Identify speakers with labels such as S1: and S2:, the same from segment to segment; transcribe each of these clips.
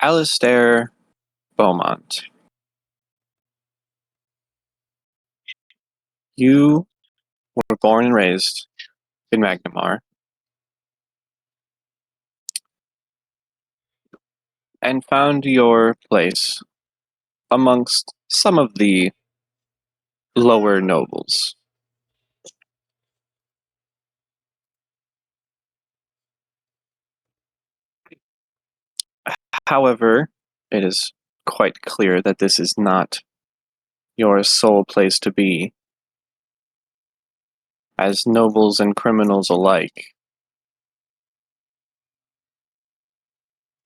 S1: Alistair Beaumont. You were born and raised in Magnimar, and found your place amongst some of the lower nobles. However, it is quite clear that this is not your sole place to be, as nobles and criminals alike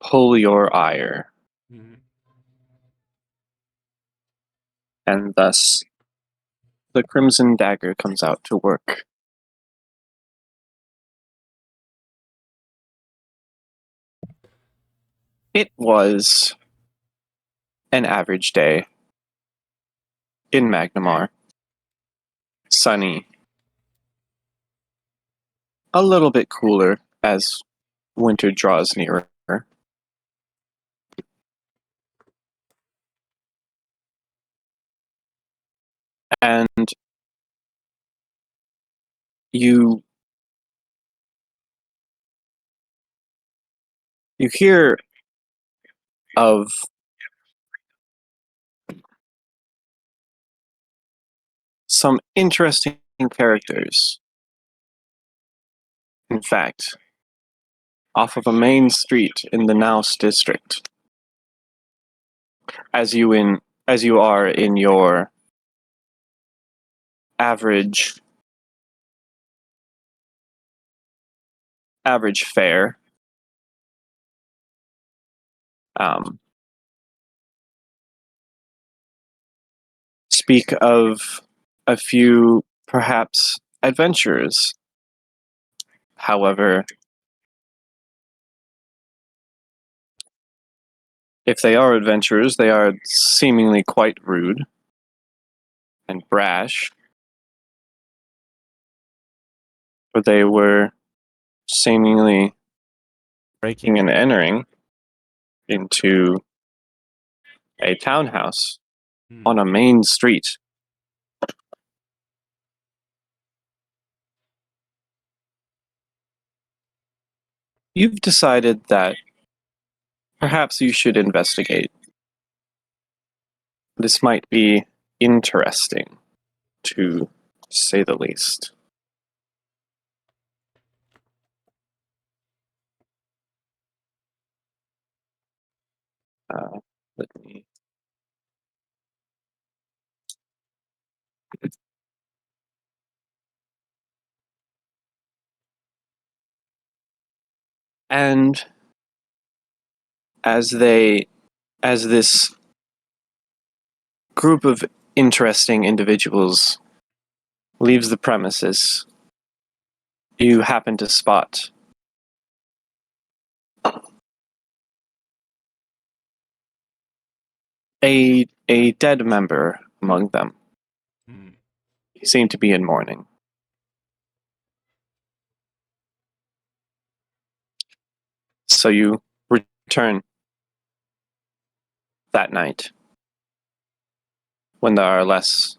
S1: pull your ire, and thus the Crimson Dagger comes out to work. It was an average day in Magnimar. Sunny. A little bit cooler as winter draws nearer. And you hear of some interesting characters. In fact, off of a main street in the Naus district, as you are in your average fare. Speak of a few, perhaps, adventurers. However, if they are adventurers, they are seemingly quite rude and brash. But they were seemingly breaking and entering into a townhouse on a main street. You've decided that perhaps you should investigate. This might be interesting, to say the least. Let me... And as this group of interesting individuals leaves the premises, you happen to spot a dead member among them. He seemed to be in mourning. So you return that night, when there are less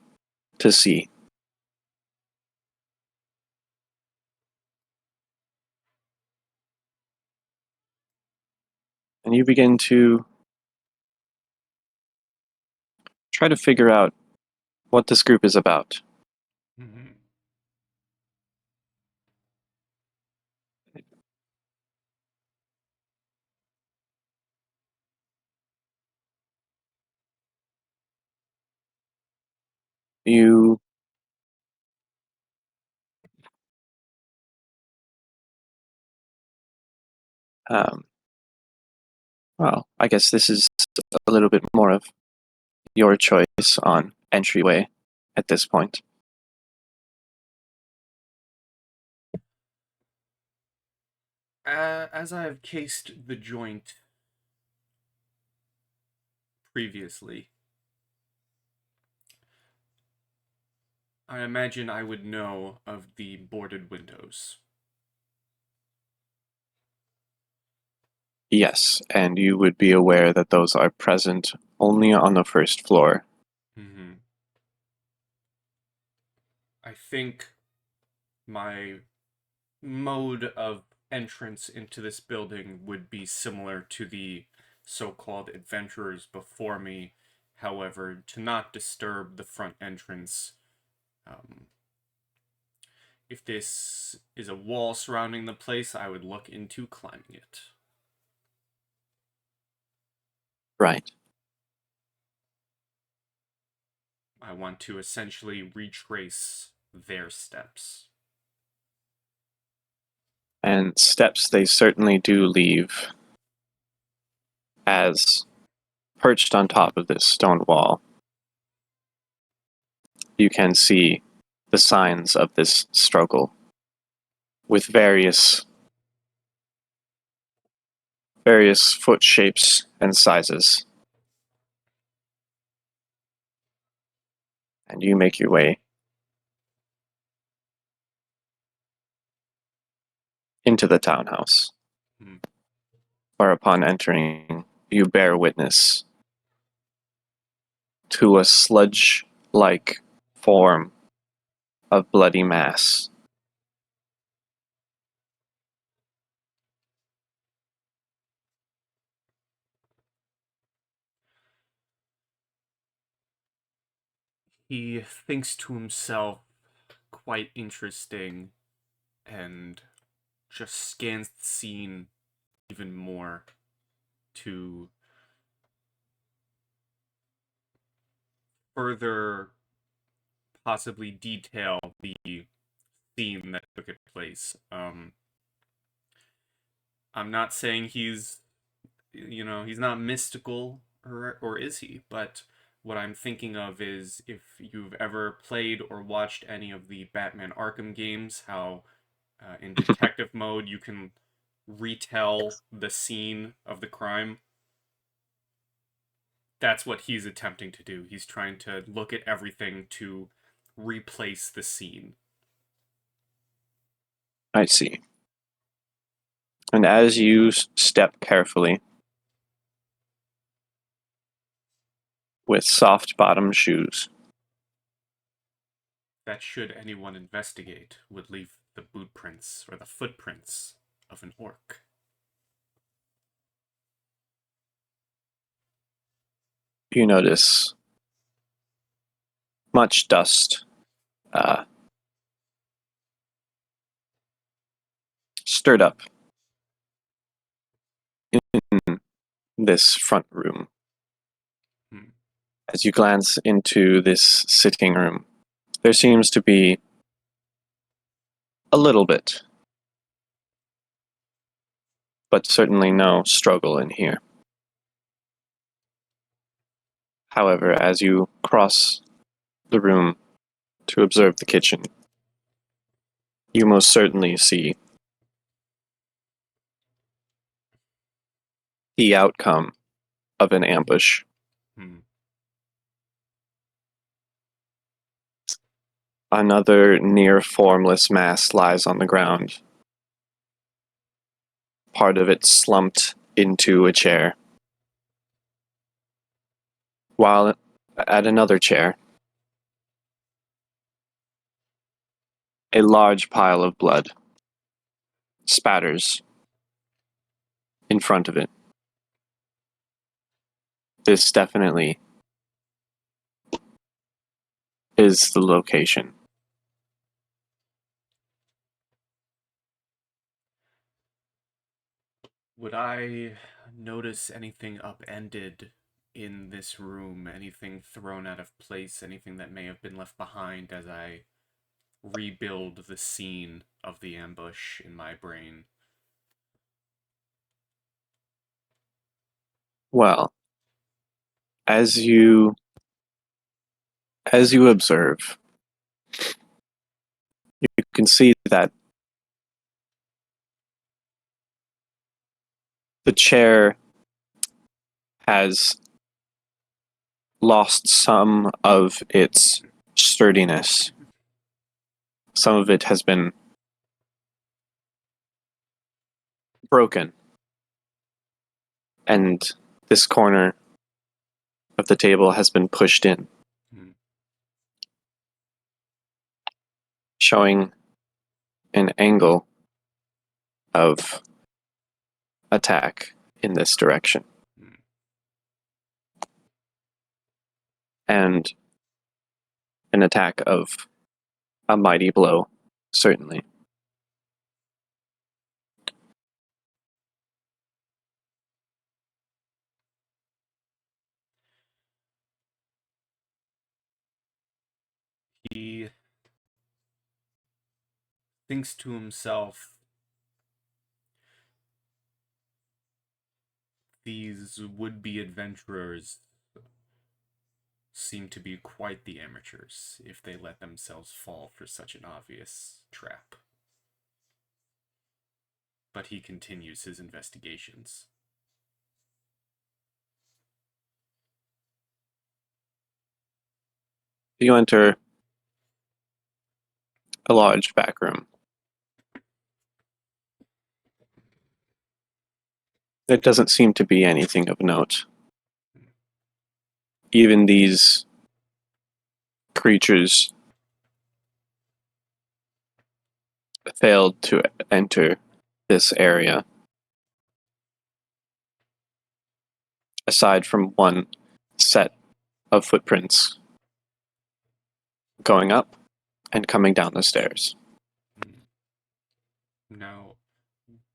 S1: to see. And you begin to try to figure out what this group is about. You well, I guess this is a little bit more of your choice on entryway at this point.
S2: As I have cased the joint previously, I imagine I would know of the boarded windows.
S1: Yes, and you would be aware that those are present only on the first floor.
S2: Mm-hmm. I think my mode of entrance into this building would be similar to the so-called adventurers before me. However, to not disturb the front entrance, um, if this is a wall surrounding the place, I would look into climbing it.
S1: Right.
S2: I want to essentially retrace their steps.
S1: And steps they certainly do leave, as perched on top of this stone wall, you can see the signs of this struggle with various foot shapes and sizes. And you make your way into the townhouse,
S2: Hmm.
S1: where upon entering, you bear witness to a sludge-like form of bloody mass.
S2: He thinks to himself, quite interesting, and just scans the scene even more to further possibly detail the scene that took place. I'm not saying he's not mystical, or is he? But what I'm thinking of is if you've ever played or watched any of the Batman Arkham games, how in detective mode you can retell the scene of the crime. That's what he's attempting to do. He's trying to look at everything to replace the scene.
S1: I see. And as you step carefully, with soft bottom shoes,
S2: That should anyone investigate would leave the boot prints or the footprints of an orc.
S1: you notice much dust stirred up in this front room.
S2: Hmm.
S1: As you glance into this sitting room, there seems to be a little bit, but certainly no struggle in here. However, as you cross the room to observe the kitchen, you most certainly see the outcome of an ambush.
S2: Hmm.
S1: Another near formless mass lies on the ground, part of it slumped into a chair, while at another chair, a large pile of blood spatters in front of it. This definitely is the location.
S2: Would I notice anything upended in this room? Anything thrown out of place? Anything that may have been left behind as I rebuild the scene of the ambush in my brain?
S1: Well, as you observe, you can see that the chair has lost some of its sturdiness. Some of it has been broken. and this corner of the table has been pushed in, showing an angle of attack in this direction. And an attack of a mighty blow, certainly.
S2: He thinks to himself, these would-be adventurers seem to be quite the amateurs if they let themselves fall for such an obvious trap. But he continues his investigations.
S1: You enter a large back room. There doesn't seem to be anything of note. Even these creatures failed to enter this area. Aside from one set of footprints going up and coming down the stairs.
S2: Now,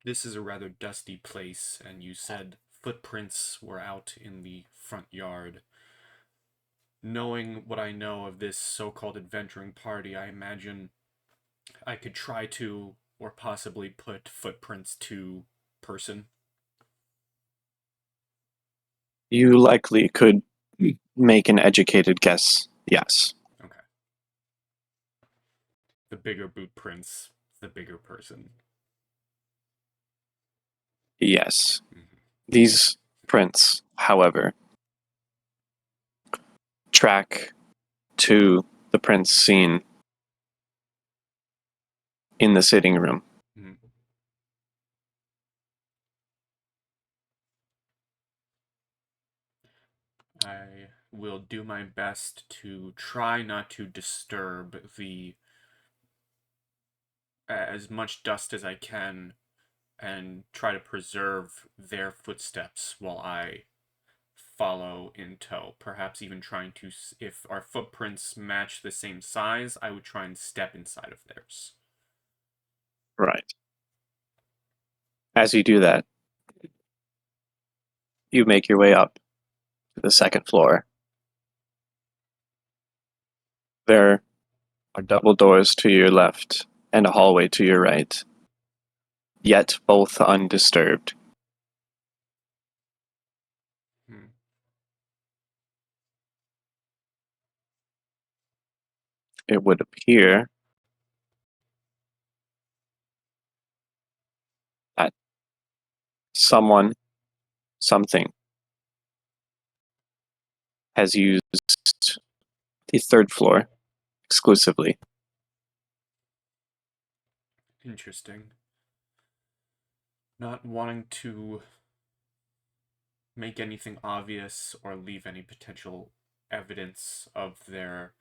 S2: this is a rather dusty place, and you said footprints were out in the front yard. Knowing what I know of this so-called adventuring party, I imagine I could try to, or possibly put footprints to person.
S1: You likely could make an educated guess, yes.
S2: Okay. The bigger boot prints, the bigger person.
S1: Yes. These prints, however, track to the prints seen in the sitting room.
S2: I will do my best to try not to disturb the as much dust as I can and try to preserve their footsteps while I follow in tow. Perhaps even trying to, if our footprints match the same size, I would try and step inside of theirs.
S1: Right. As you do that, you make your way up to the second floor. There are double doors to your left and a hallway to your right, yet both undisturbed. It would appear that someone, something, has used the third floor exclusively.
S2: Interesting. Not wanting to make anything obvious or leave any potential evidence of their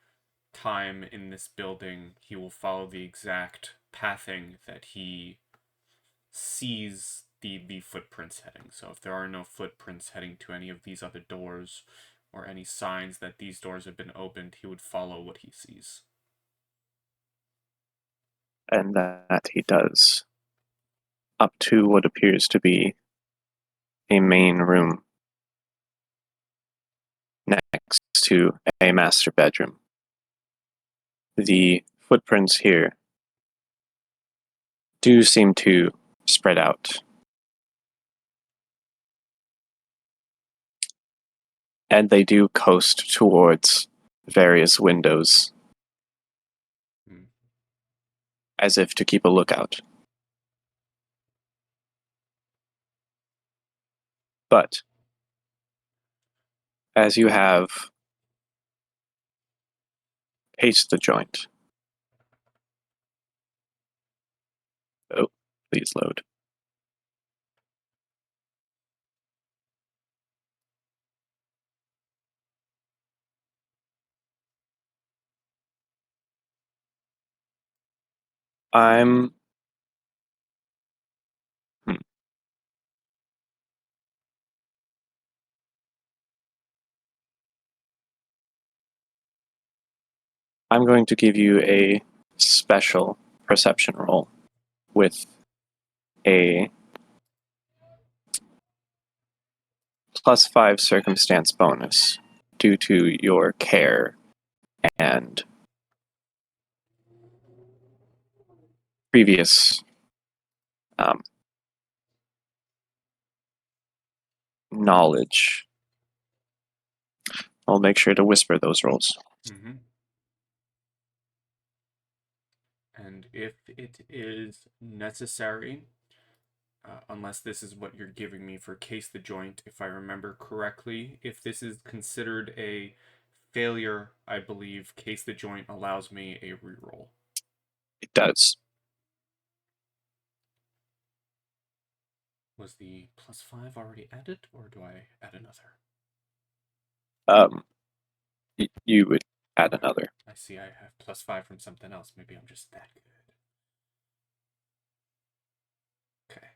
S2: time in this building, he will follow the exact pathing that he sees the footprints heading. So if there are no footprints heading to any of these other doors or any signs that these doors have been opened, he would follow what he sees.
S1: And that he does, up to what appears to be a main room next to a master bedroom. The footprints here do seem to spread out. And they do coast towards various windows, as if to keep a lookout. But as you have paced the joint, oh, please load. I'm I'm going to give you a special perception roll with a +5 circumstance bonus due to your care and previous knowledge. I'll make sure to whisper those rolls.
S2: Mm-hmm. And if it is necessary, unless this is what you're giving me for Case the Joint, if I remember correctly, if this is considered a failure, I believe Case the Joint allows me a reroll.
S1: It does.
S2: Was the +5 already added, or do I add another?
S1: You would add another.
S2: I see I have +5 from something else. Maybe I'm just that good. Okay.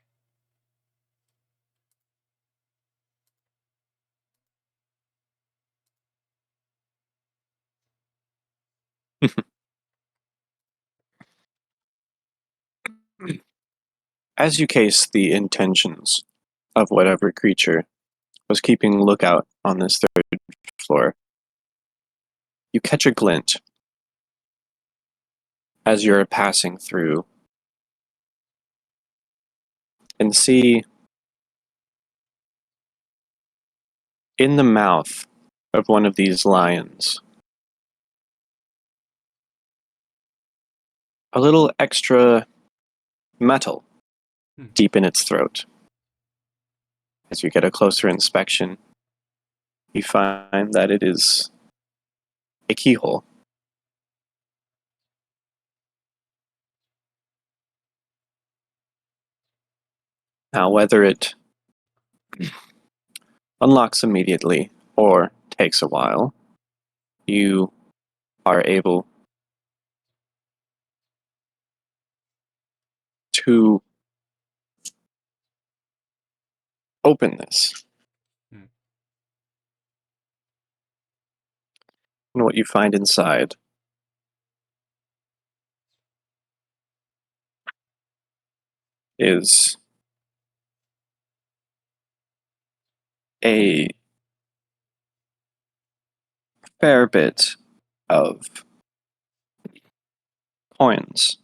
S1: As you case the intentions of whatever creature was keeping lookout on this third floor, you catch a glint as you're passing through and see in the mouth of one of these lions a little extra metal deep in its throat. As you get a closer inspection, you find that it is a keyhole. Now, whether it unlocks immediately or takes a while, you are able to open this.
S2: Hmm.
S1: And what you find inside is a fair bit of coins.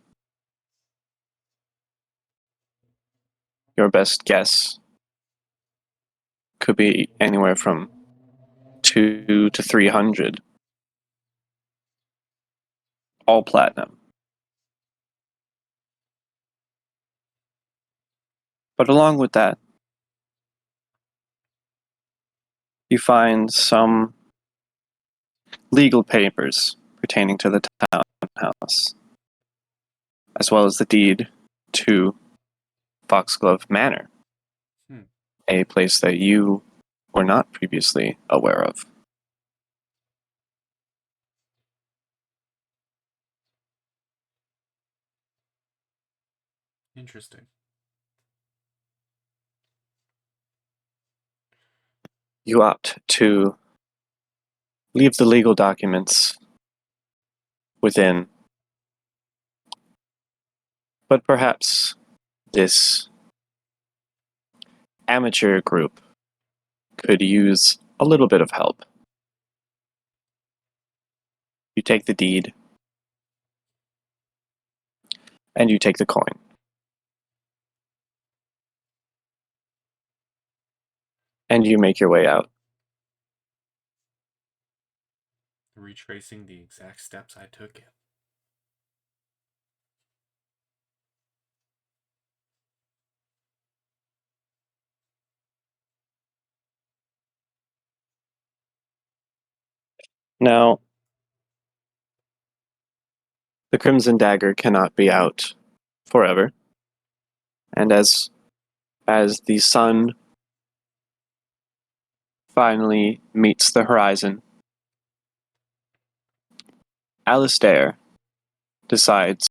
S1: Your best guess could be anywhere from 2 to 300, all platinum. But along with that, you find some legal papers pertaining to the townhouse, as well as the deed to Foxglove Manor, a place that you were not previously aware of.
S2: Interesting.
S1: You opt to leave the legal documents within, but perhaps this amateur group could use a little bit of help. You take the deed, and you take the coin. And you make your way out.
S2: Retracing the exact steps I took.
S1: Now, the Crimson Dagger cannot be out forever. And as the sun finally meets the horizon, Alistair decides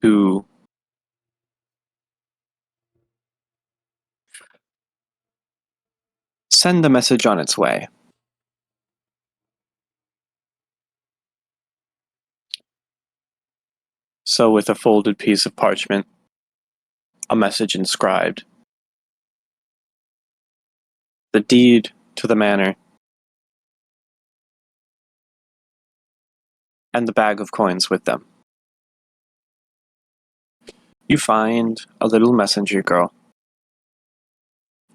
S1: to send the message on its way. So with a folded piece of parchment, a message inscribed, the deed to the manor, and the bag of coins with them. You find a little messenger girl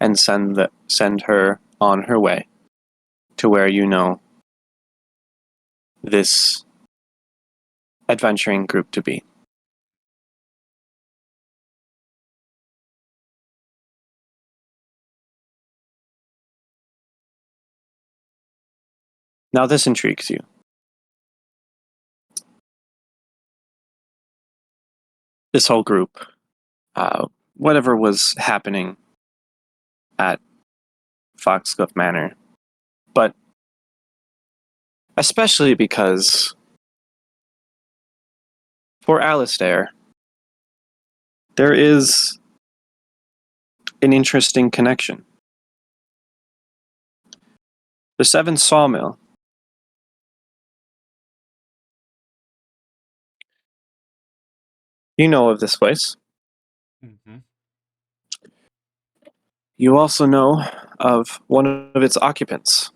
S1: and send her on her way to where you know this adventuring group to be. Now this intrigues you. This whole group, whatever was happening at Foxglove Manor, but especially because for Alistair, there is an interesting connection. The Seventh Sawmill. You know of this place.
S2: Mm-hmm.
S1: You also know of one of its occupants.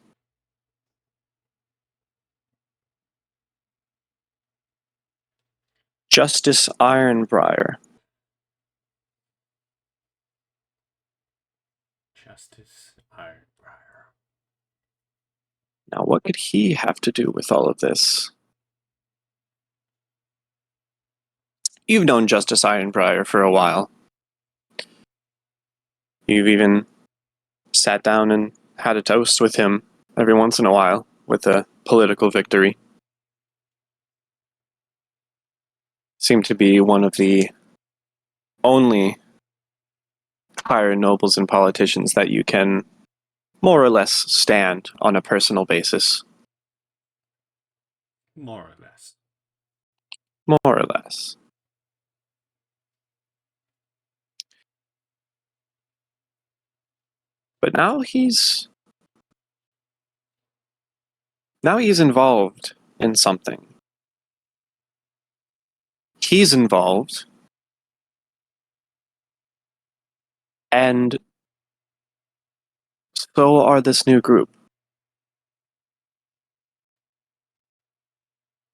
S1: Justice Ironbriar.
S2: Justice Ironbriar.
S1: Now, what could he have to do with all of this? You've known Justice Ironbriar for a while. You've even sat down and had a toast with him every once in a while with a political victory. Seemed to be one of the only higher nobles and politicians that you can more or less stand on a personal basis.
S2: More or less.
S1: More or less. But now he's involved in something. He's involved, and so are this new group.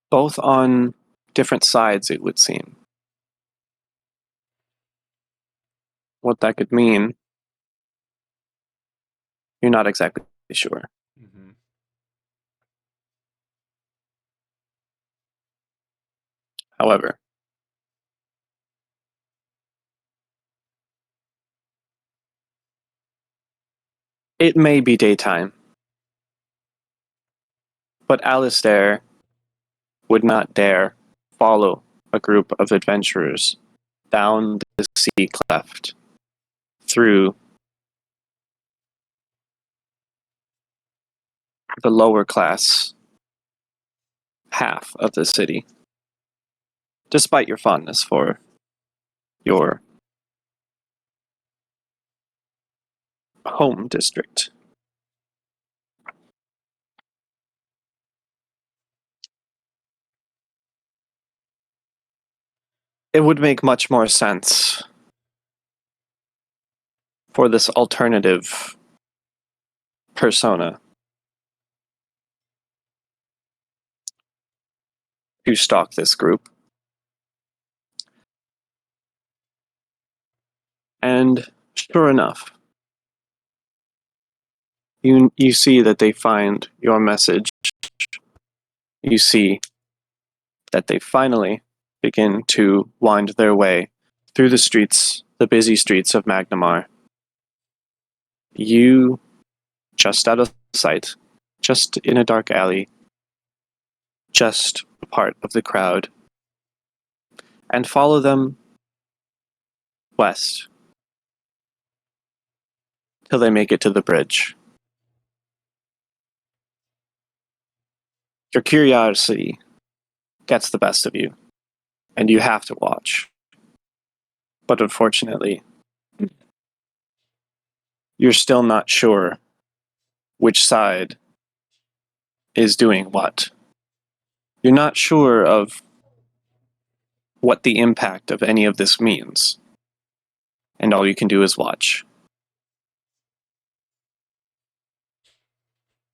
S1: Both on different sides, it would seem. What that could mean, you're not exactly sure.
S2: Mm-hmm.
S1: However, it may be daytime, but Alistair would not dare follow a group of adventurers down the sea cleft through the lower class half of the city, despite your fondness for your home district. It would make much more sense for this alternative persona to stalk this group. And sure enough, you see that they find your message. You see that they finally begin to wind their way through the streets, the busy streets of Magnimar. You, just out of sight, just in a dark alley, just a part of the crowd, and follow them west till they make it to the bridge. Your curiosity gets the best of you, and you have to watch. But unfortunately, you're still not sure which side is doing what. You're not sure of what the impact of any of this means. And all you can do is watch.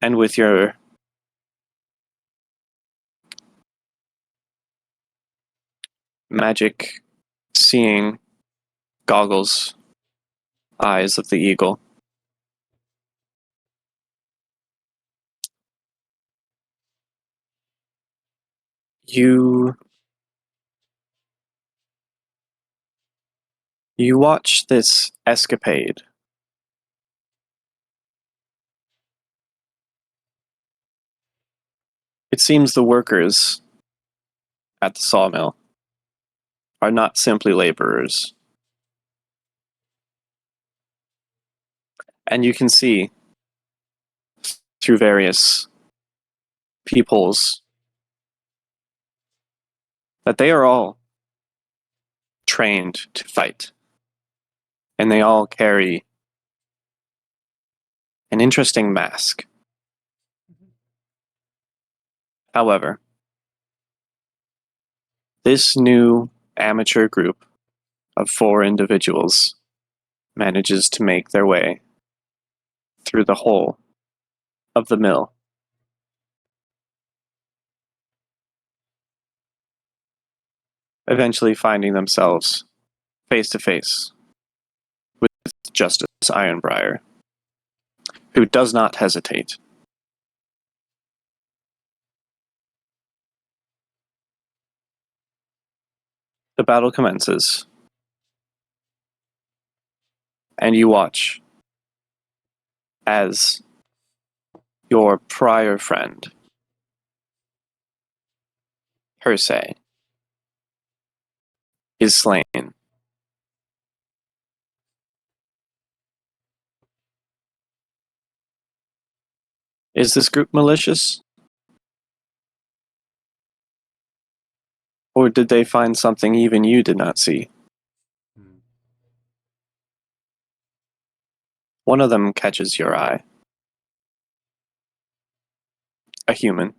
S1: And with your magic seeing goggles, eyes of the eagle, you watch this escapade. It seems the workers at the sawmill are not simply laborers. And you can see through various peepholes that they are all trained to fight. And they all carry an interesting mask. However, this new amateur group of 4 individuals manages to make their way through the whole of the mill. Eventually finding themselves face to face with Justice Ironbriar, who does not hesitate. The battle commences, and you watch as your prior friend, Hersey, is slain. Is this group malicious? Or did they find something even you did not see? One of them catches your eye. A human.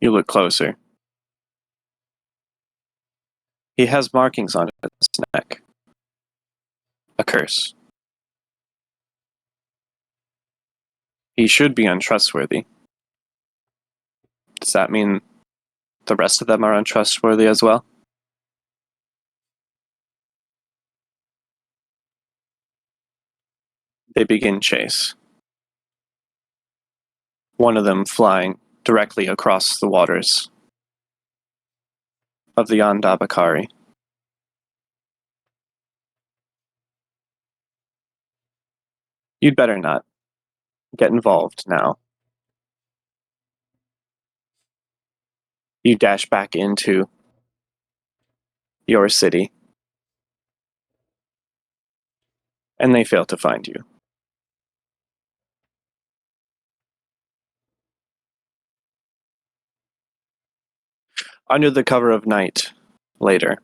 S1: You look closer. He has markings on his neck. A curse. He should be untrustworthy. Does that mean the rest of them are untrustworthy as well? They begin chase. One of them flying directly across the waters of the Yandabakari. You'd better not get involved now. You dash back into your city, and they fail to find you. Under the cover of night, later,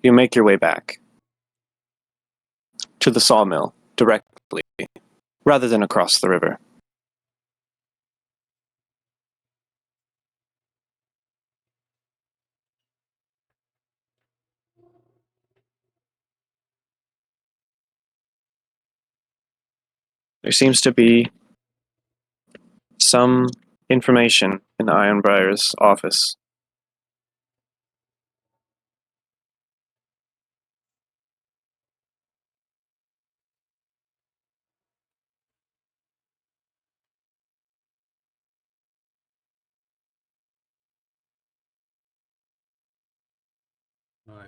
S1: you make your way back to the sawmill directly, rather than across the river. There seems to be some information in Ironbrier's office.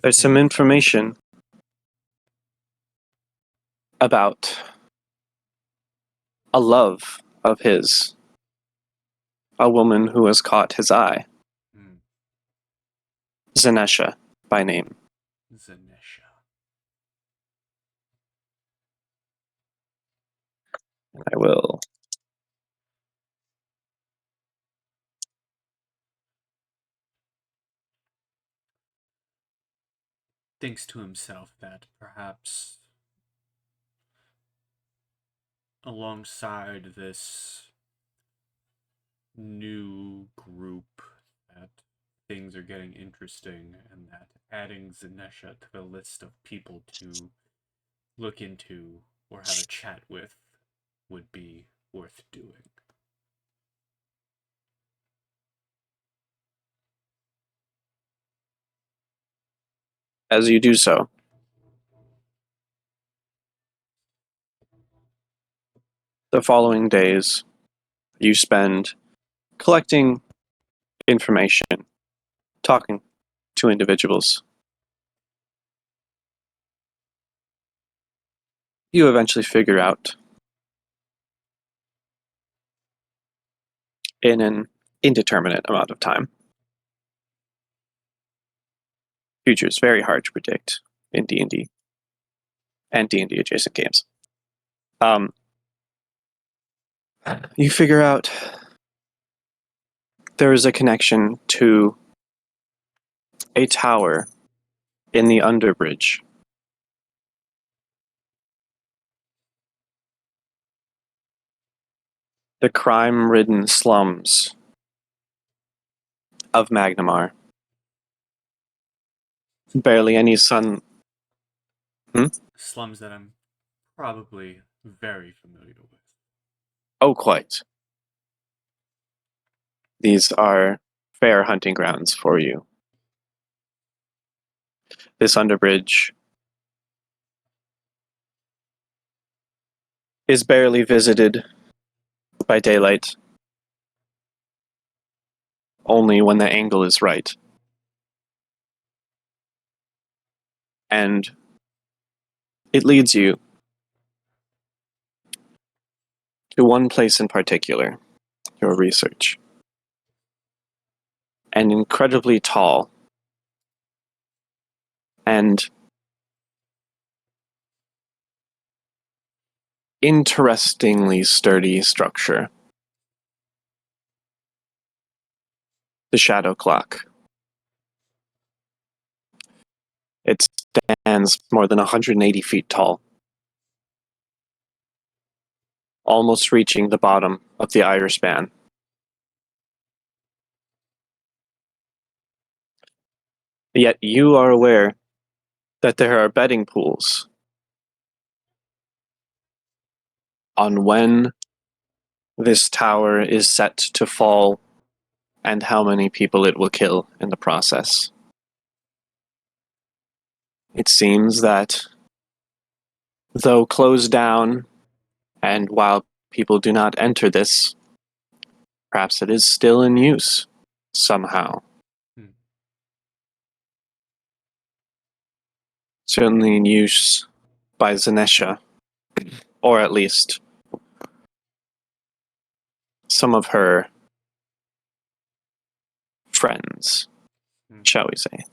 S1: There's some information about a love of his, a woman who has caught his eye. Zanesha, by name.
S2: Zanesha.
S1: I will
S2: thinks to himself that perhaps alongside this new group that things are getting interesting and that adding Zanesha to the list of people to look into or have a chat with would be worth doing.
S1: As you do so, the following days you spend collecting information, talking to individuals. You eventually figure out in an indeterminate amount of time. Future is very hard to predict in D&D and D&D adjacent games. You figure out there is a connection to a tower in the underbridge. The crime-ridden slums of Magnimar. Barely any sun.
S2: Slums that I'm probably very familiar with.
S1: Oh, quite. These are fair hunting grounds for you. This underbridge is barely visited by daylight, only when the angle is right. And it leads you to one place in particular, your research. An incredibly tall and interestingly sturdy structure. The Shadow Clock. It stands more than 180 feet tall, almost reaching the bottom of the iron span. Yet you are aware that there are betting pools on when this tower is set to fall and how many people it will kill in the process. It seems that, though closed down, and while people do not enter this, perhaps it is still in use somehow. Certainly in use by Zanesha, or at least some of her friends, shall we say.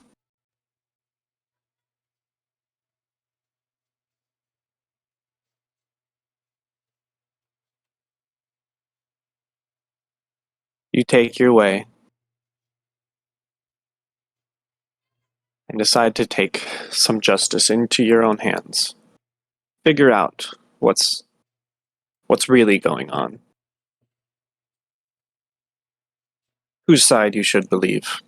S1: You take your way and decide to take some justice into your own hands. Figure out what's really going on. Whose side you should believe.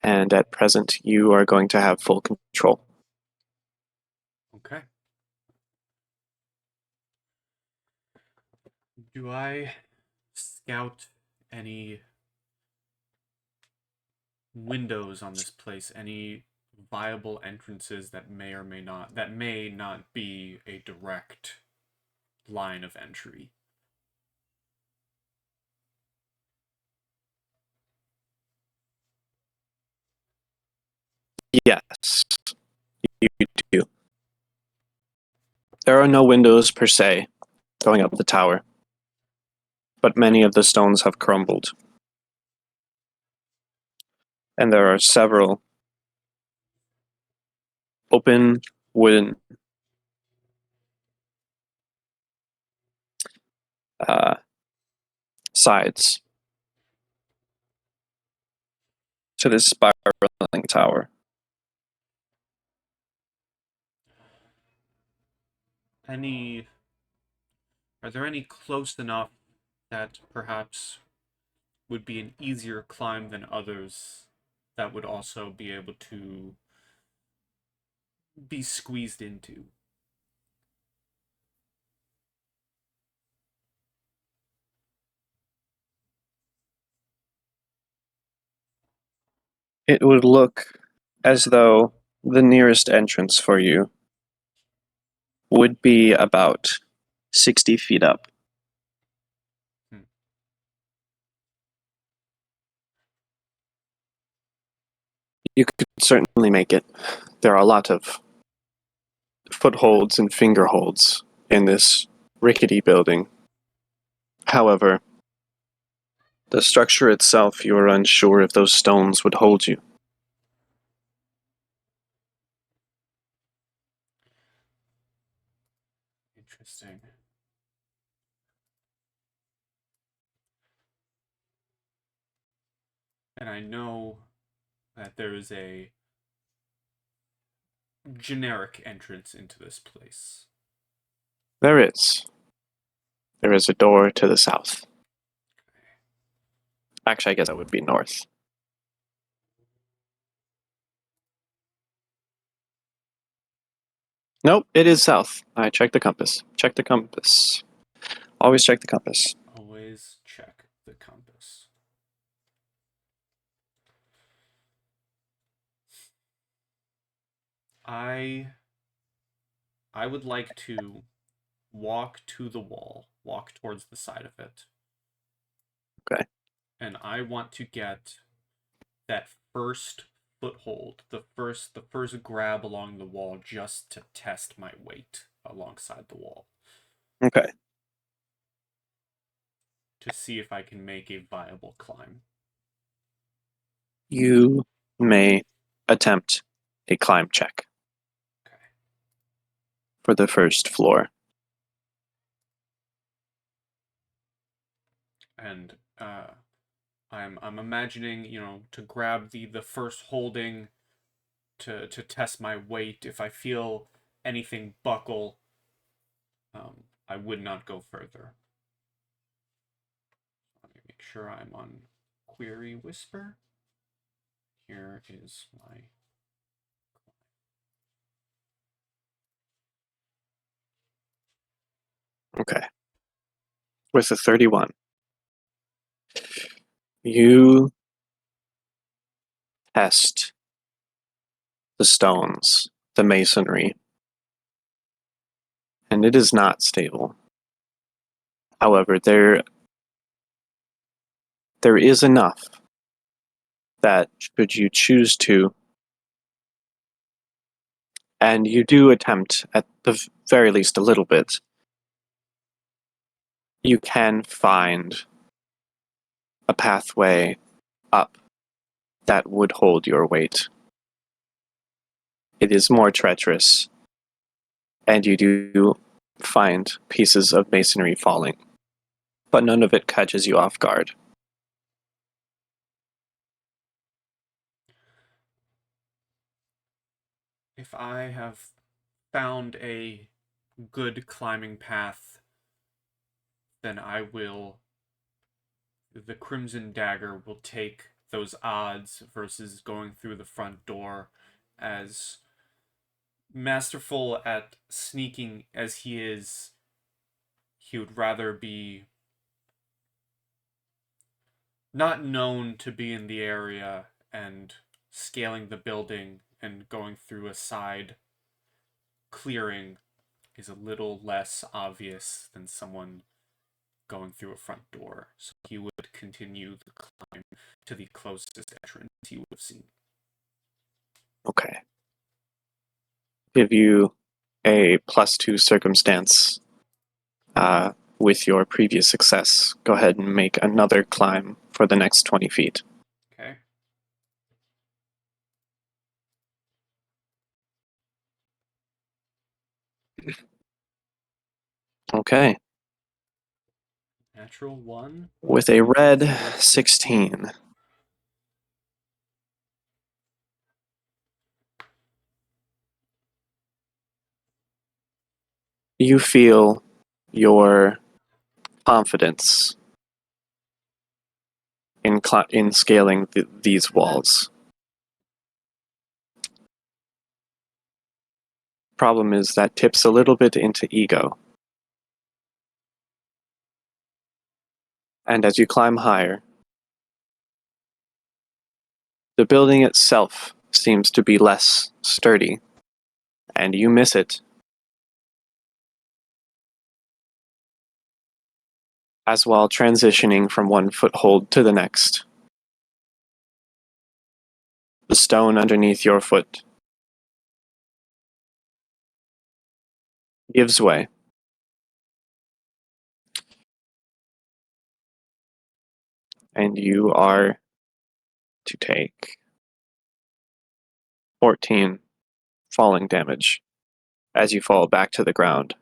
S1: And at present, you are going to have full control.
S2: Okay. Do I scout any windows on this place? Any viable entrances that may not be a direct line of entry?
S1: Yes, you do. There are no windows per se going up the tower, but many of the stones have crumbled. And there are several open wooden sides to this spiraling tower.
S2: Are there any close enough that perhaps would be an easier climb than others that would also be able to be squeezed into?
S1: It would look as though the nearest entrance for you would be about 60 feet up. You could certainly make it. There are a lot of footholds and fingerholds in this rickety building. However, the structure itself, you are unsure if those stones would hold you.
S2: Interesting. And I know that there is a generic entrance into this place.
S1: There is. There is a door to the south. Actually, I guess that would be north. Nope, it is south. I checked the compass. Check the compass. Always check the compass.
S2: Always check the compass. I would like to walk to the wall, walk towards the side of it.
S1: Okay.
S2: And I want to get that first foothold, the first grab along the wall, just to test my weight alongside the wall.
S1: Okay.
S2: To see if I can make a viable climb.
S1: You may attempt a climb check.
S2: Okay.
S1: For the first floor.
S2: And I'm imagining, to grab the first holding to test my weight. If I feel anything buckle, I would not go further. Let me make sure I'm on Query Whisper. Here is my...
S1: Okay. With a 31. You test the stones, the masonry, and it is not stable. However, there is enough that should you choose to, and you do attempt at the very least a little bit, you can find a pathway up that would hold your weight. It is more treacherous, and you do find pieces of masonry falling, but none of it catches you off guard.
S2: If I have found a good climbing path, then the Crimson Dagger will take those odds versus going through the front door. As masterful at sneaking as he is, he would rather be not known to be in the area and scaling the building and going through a side clearing is a little less obvious than someone going through a front door. So he would continue the climb to the closest entrance he would have seen.
S1: Okay. Give you a +2 circumstance with your previous success. Go ahead and make another climb for the next 20 feet.
S2: Okay.
S1: Okay.
S2: Natural 1.
S1: With a red 16. you feel your confidence in scaling these walls. Problem is that tips a little bit into ego. And as you climb higher, the building itself seems to be less sturdy, and you miss it. As while transitioning from one foothold to the next, the stone underneath your foot gives way. And you are to take 14 falling damage as you fall back to the ground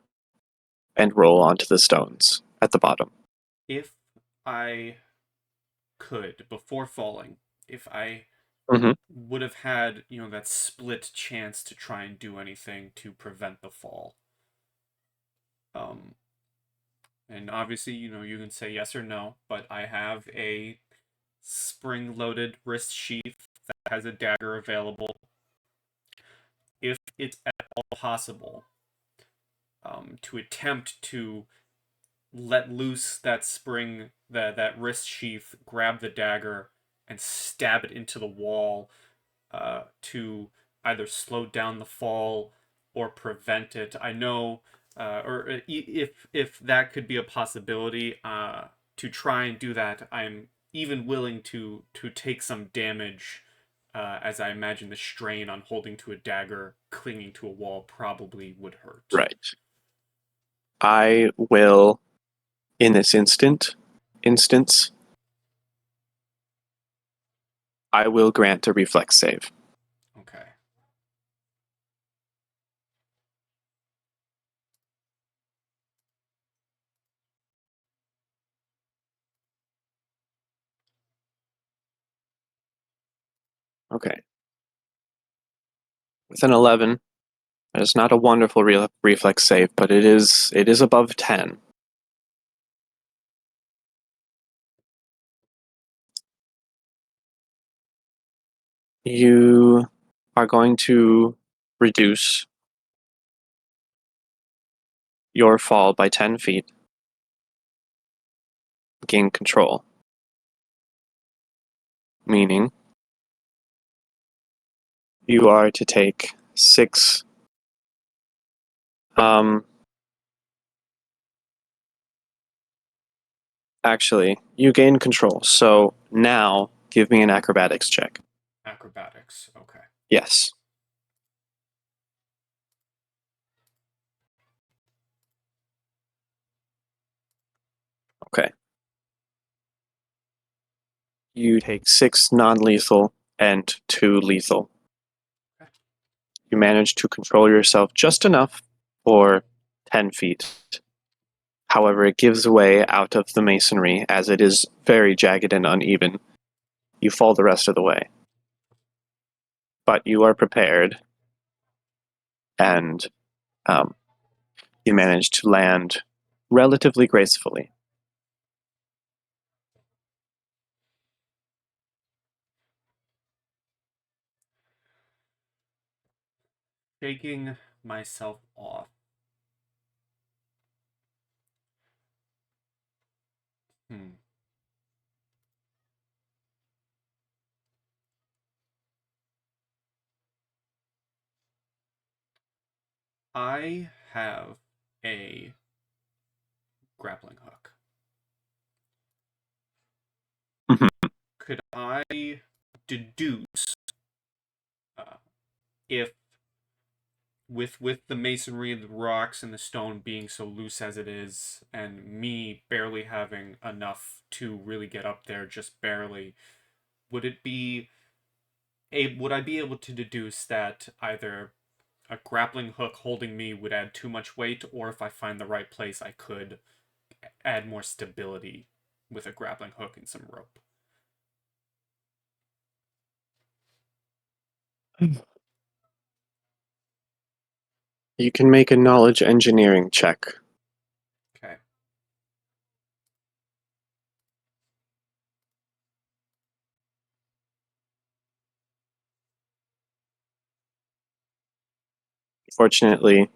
S1: and roll onto the stones at the bottom.
S2: If I could, before falling, if I
S1: Mm-hmm.
S2: would have had, that split chance to try and do anything to prevent the fall. And obviously, you can say yes or no, but I have a spring-loaded wrist sheath that has a dagger available. If it's at all possible, to attempt to let loose that spring, that wrist sheath, grab the dagger, and stab it into the wall, to either slow down the fall or prevent it. I know, or if that could be a possibility, to try and do that, I'm even willing to take some damage, as I imagine the strain on holding to a dagger, clinging to a wall probably would hurt.
S1: Right. I will, in this instance, I will grant a reflex save.
S2: Okay.
S1: Okay. With an 11, it is not a wonderful reflex save, but it is above 10. You are going to reduce your fall by 10 feet. Gain control. Meaning, you are to take 6. Actually, you gain control. So now, give me an acrobatics check.
S2: Acrobatics. Okay.
S1: Yes. Okay. You take 6 non-lethal and 2 lethal.
S2: Okay.
S1: You manage to control yourself just enough for 10 feet. However, it gives way out of the masonry as it is very jagged and uneven. You fall the rest of the way. But you are prepared, and you manage to land relatively gracefully.
S2: Shaking myself off. Hmm. I have a grappling hook.
S1: Mhm.
S2: Could I deduce, uh, if with the masonry, the rocks, and the stone being so loose as it is, and me barely having enough to really get up there, just barely, would it be would I be able to deduce that either a grappling hook holding me would add too much weight, or if I find the right place, I could add more stability with a grappling hook and some rope?
S1: You can make a knowledge engineering check.
S2: Okay.
S1: Fortunately,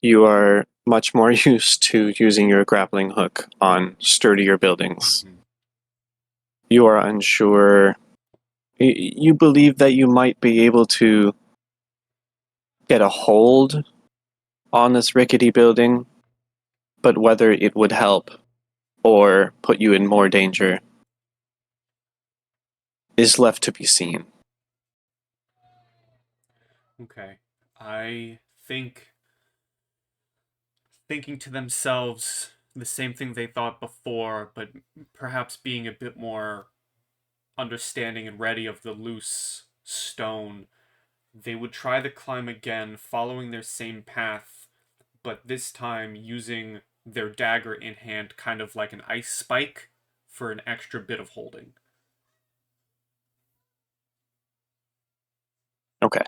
S1: you are much more used to using your grappling hook on sturdier buildings.
S2: Mhm.
S1: You are unsure. You believe that you might be able to get a hold on this rickety building, but whether it would help or put you in more danger is left to be seen.
S2: Okay. I think thinking to themselves the same thing they thought before, but perhaps being a bit more understanding and ready of the loose stone, they would try the climb again, following their same path, but this time using their dagger in hand, kind of like an ice spike, for an extra bit of holding.
S1: Okay.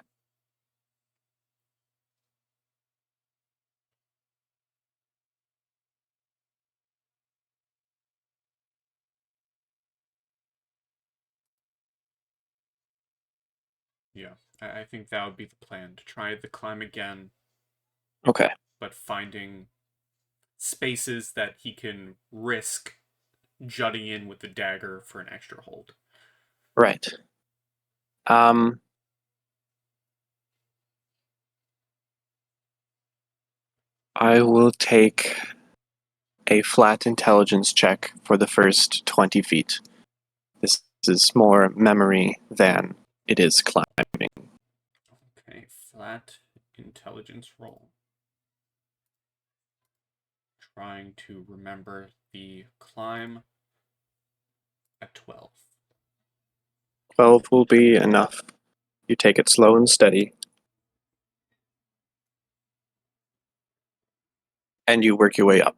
S2: Yeah, I think that would be the plan, to try the climb again,
S1: Okay.
S2: but finding spaces that he can risk jutting in with the dagger for an extra hold.
S1: Right. Um, I will take a flat intelligence check for the first 20 feet. This is more memory than it is climbing.
S2: Okay, flat intelligence roll. Trying to remember the climb at 12.
S1: 12 will be enough. You take it slow and steady, and you work your way up.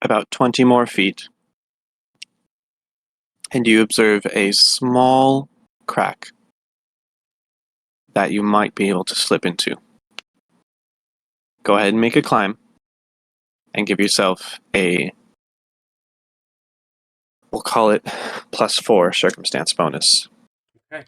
S1: About 20 more feet, and you observe a small crack that you might be able to slip into. Go ahead and make a climb, and give yourself a, we'll call it +4 circumstance bonus.
S2: Okay.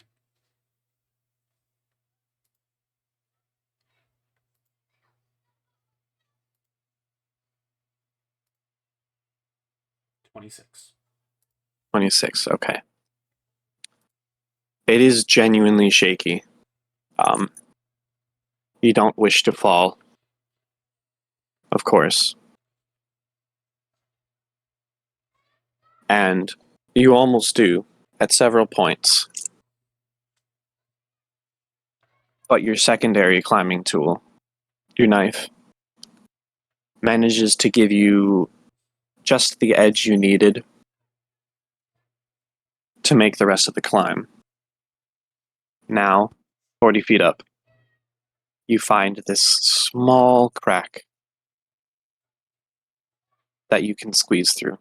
S2: +26.
S1: 26, okay. It is genuinely shaky. Um, you don't wish to fall, of course. And you almost do at several points. But your secondary climbing tool, your knife, manages to give you just the edge you needed to make the rest of the climb. Now, 40 feet up, you find this small crack that you can squeeze through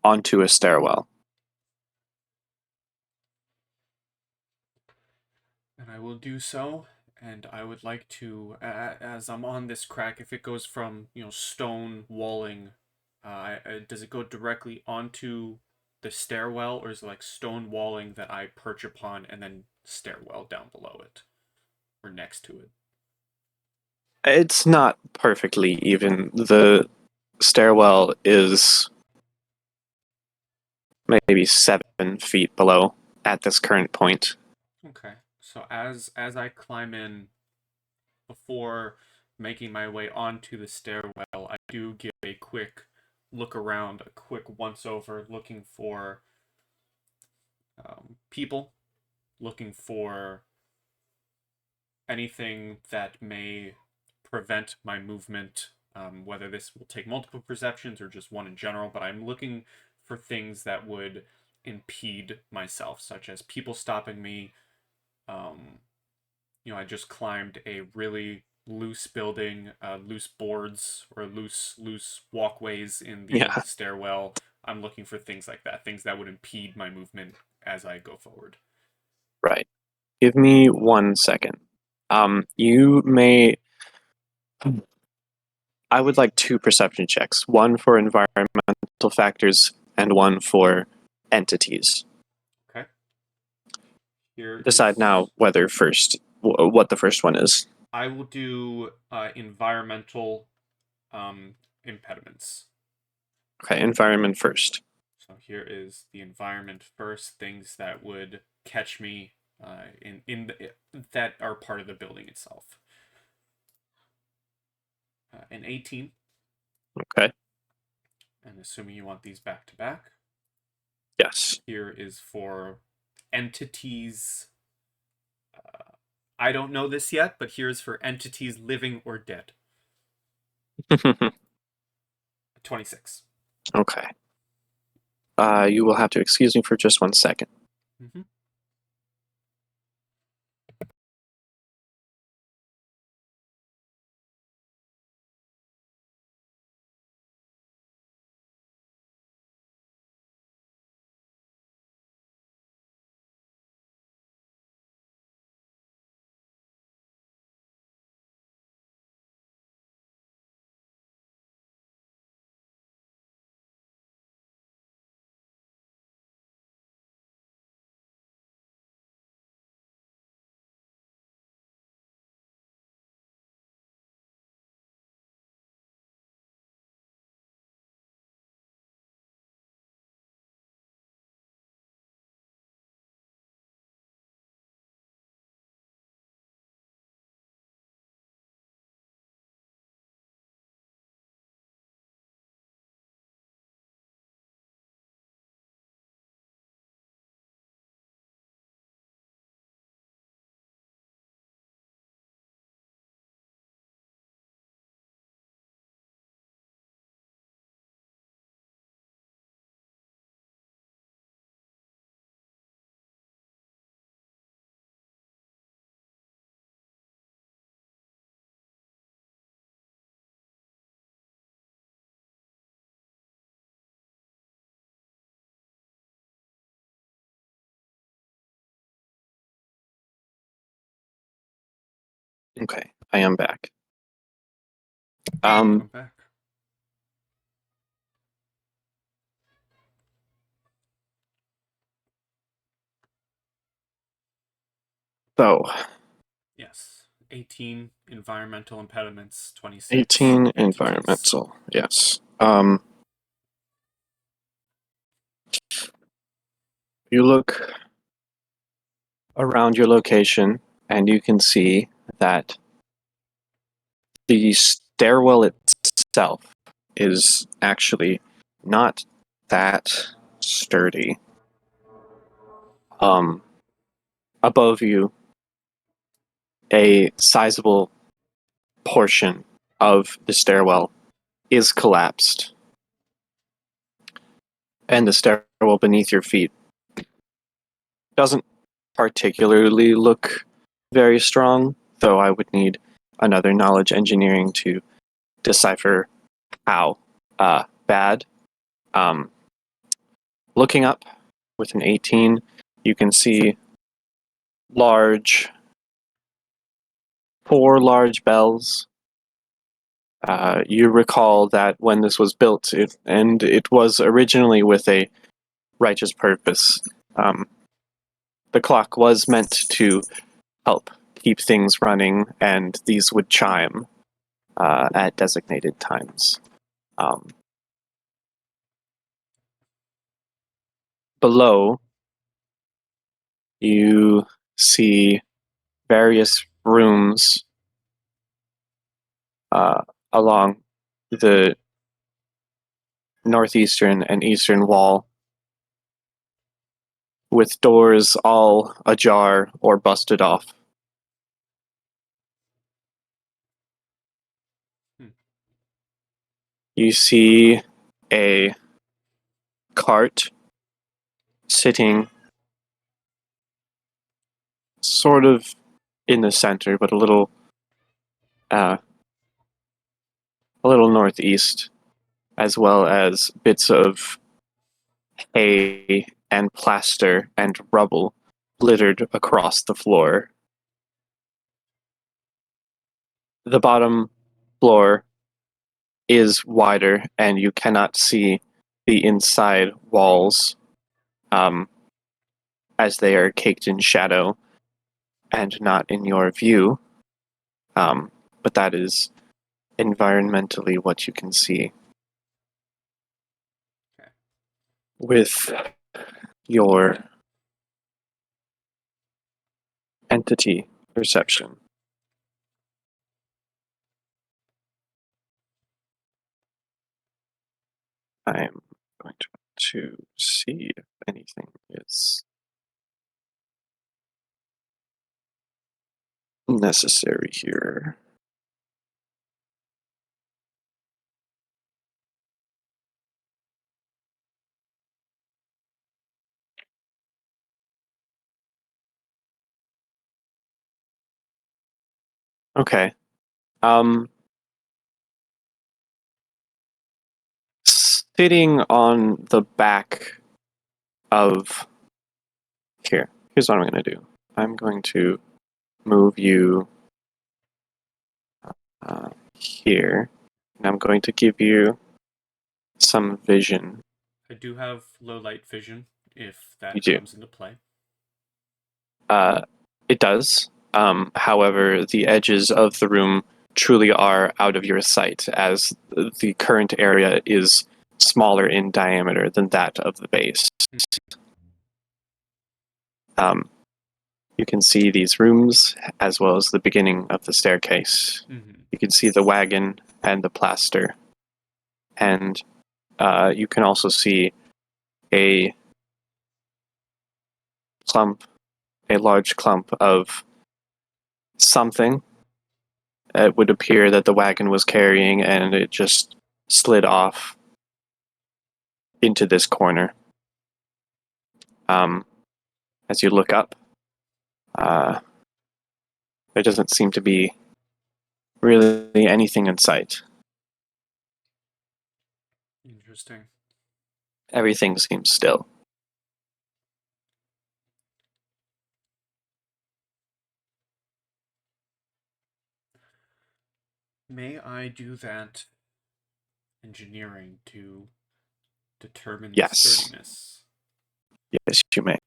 S1: onto a stairwell.
S2: And I will do so. And I would like to, as I'm on this crack, if it goes from, stone walling, does it go directly onto the stairwell, or is it like stone walling that I perch upon and then stairwell down below it? Or next to it?
S1: It's not perfectly even. The stairwell is maybe 7 feet below at this current point.
S2: Okay. So as I climb in, before making my way onto the stairwell, I do give a quick look around, a quick once over, looking for people, looking for anything that may prevent my movement, whether this will take multiple perceptions or just one in general, but I'm looking for things that would impede myself, such as people stopping me. I just climbed a really loose building, loose boards or loose walkways in the
S1: Yeah,
S2: stairwell. I'm looking for things like that, things that would impede my movement as I go forward.
S1: right. Give me 1 second. You may. I would like 2 perception checks, one for environmental factors and one for entities.
S2: Okay. Here
S1: Decide now
S2: is.
S1: whether what the first one is.
S2: I will do environmental impediments.
S1: Okay, environment first.
S2: So here is the environment first. Things that would catch me that are part of the building itself. An 18.
S1: Okay.
S2: And assuming you want these back to back.
S1: Yes.
S2: Here is for entities. I don't know this yet, but here's for entities living or dead. 26.
S1: Okay. You will have to excuse me for just 1 second.
S2: Mm-hmm.
S1: Okay, I am back.
S2: Welcome back.
S1: So,
S2: Yes. 18 environmental impediments, 26
S1: 18
S2: entities.
S1: environmental. Yes. You look around your location and you can see that the stairwell itself is actually not that sturdy. Above you, a sizable portion of the stairwell is collapsed, and the stairwell beneath your feet doesn't particularly look very strong, though I would need another knowledge engineering to decipher how bad. Um, Looking up with an 18, you can see large, 4 large bells. You recall that when this was built, it was originally with a righteous purpose. The clock was meant to help keep things running, and these would chime at designated times. Below, you see various rooms along the northeastern and eastern wall, with doors all ajar or busted off. You see a cart sitting sort of in the center, but a little a little northeast, as well as bits of hay and plaster and rubble littered across the floor. The bottom floor is wider, and you cannot see the inside walls, as they are caked in shadow and not in your view. But that is environmentally what you can see.
S2: Okay.
S1: With your entity perception. I'm going to see if anything is necessary here. Okay. Sitting on the back of here's what I'm going to do. I'm going to move you here, and I'm going to give you some vision.
S2: I do have low light vision if
S1: You
S2: that
S1: do.
S2: comes into play.
S1: It does. However, the edges of the room truly are out of your sight, as the current area is smaller in diameter than that of the base. You can see these rooms as well as the beginning of the staircase.
S2: Mm-hmm.
S1: You can see the wagon and the plaster. And you can also see a large clump of something. It would appear that the wagon was carrying, and it just slid off into this corner. As you look up, there doesn't seem to be really anything in sight.
S2: Interesting.
S1: Everything seems still.
S2: May I do that engineering to determine the
S1: Yes.
S2: sturdiness?
S1: Yes, you may.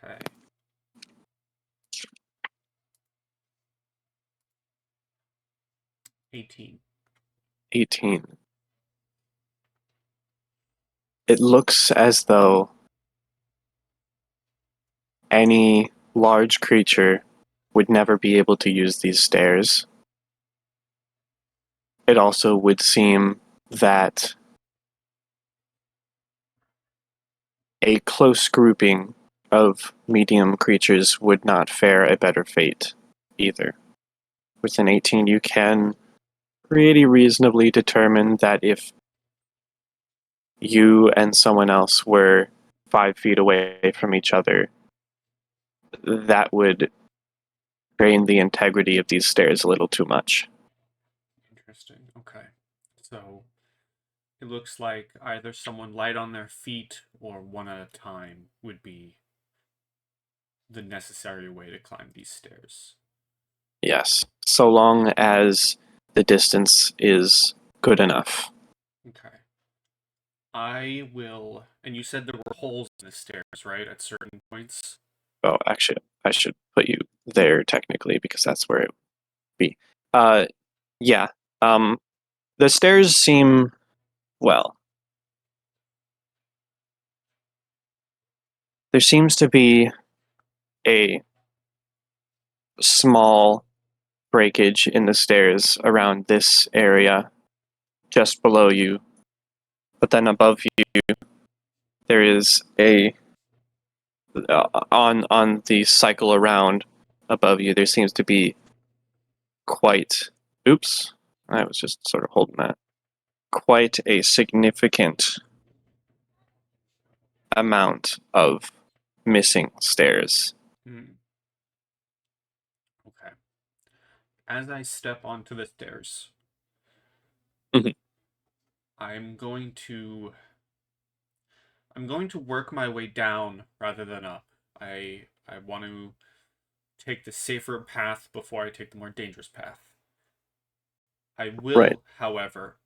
S2: Okay. 18.
S1: 18. It looks as though any large creature would never be able to use these stairs. It also would seem that a close grouping of medium creatures would not fare a better fate either. With an 18, you can pretty reasonably determine that if you and someone else were 5 feet away from each other, that would drain the integrity of these stairs a little too much.
S2: Interesting. Okay. So it looks like either someone light on their feet or one at a time would be the necessary way to climb these stairs.
S1: Yes, so long as the distance is good enough.
S2: Okay. I will. And you said there were holes in the stairs, right? At certain points?
S1: Oh, actually, I should put you there technically because that's where it would be. Yeah. The stairs seem, well, there seems to be a small breakage in the stairs around this area just below you. But then above you, there is a on the cycle around above you, there seems to be quite. Oops, I was just sort of holding that. Quite a significant amount of missing stairs.
S2: Hmm. Okay. as I step onto the stairs,
S1: Mhm.
S2: I'm going to I'm going to work my way down rather than up. I want to take the safer path before I take the more dangerous path. I
S1: Right.
S2: will, however,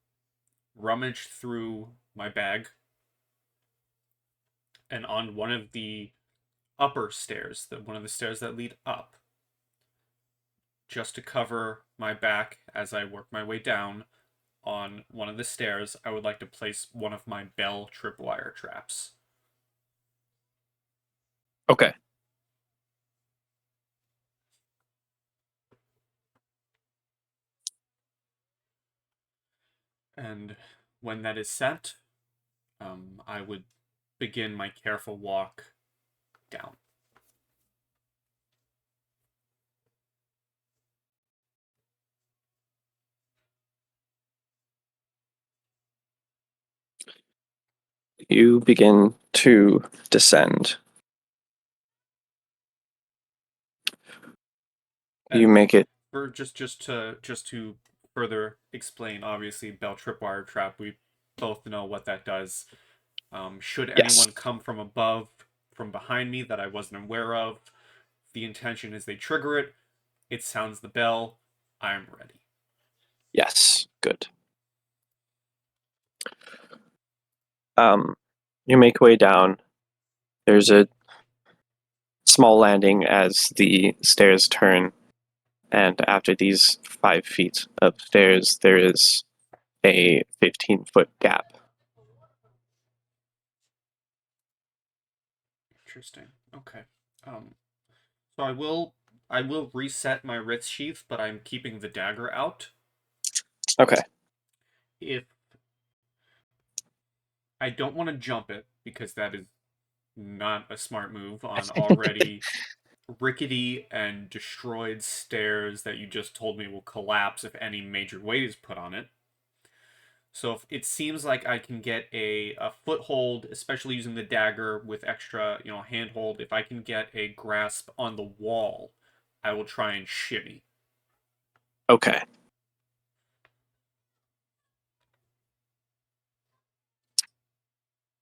S2: rummage through my bag and on one of the upper stairs, one of the stairs that lead up, just to cover my back as I work my way down on one of the stairs, I would like to place one of my bell tripwire traps.
S1: Okay.
S2: And when that is set, I would begin my careful walk down.
S1: You begin to descend. You
S2: And
S1: make it.
S2: for just to further explain, obviously bell tripwire trap, we both know what that does. Should
S1: Yes.
S2: anyone come from above, from behind me that I wasn't aware of, the intention is they trigger it, it sounds the bell, I'm ready.
S1: Yes. Good. Um, you make way down. There's a small landing as the stairs turn, and after these 5 feet of stairs, there is a 15-foot gap.
S2: Interesting. Okay. So I will reset my wrist sheath, but I'm keeping the dagger out.
S1: Okay.
S2: If I don't want to jump it, because that is not a smart move on already rickety and destroyed stairs that you just told me will collapse if any major weight is put on it. So if it seems like I can get a foothold, especially using the dagger with extra, handhold, if I can get a grasp on the wall, I will try and shimmy.
S1: Okay.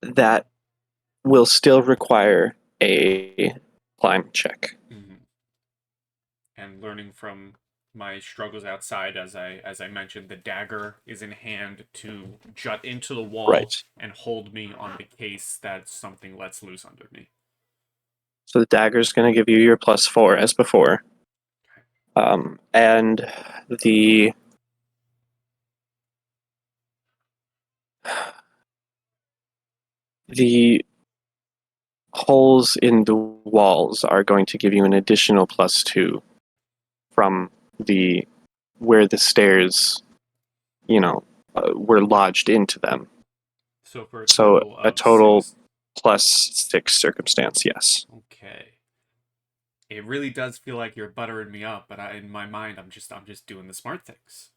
S1: That will still require a climb check.
S2: Mm-hmm. And learning from my struggles outside, as I mentioned, the dagger is in hand to jut into the wall
S1: Right.
S2: and hold me on the case that something lets loose under me.
S1: So the dagger's going to give you your +4 as before. And the the holes in the walls are going to give you an additional +2 from the where the stairs, were lodged into them.
S2: So for a
S1: So
S2: total
S1: a
S2: of
S1: total
S2: six.
S1: +6 circumstance, yes.
S2: Okay. It really does feel like you're buttering me up, but in my mind, I'm just doing the smart things.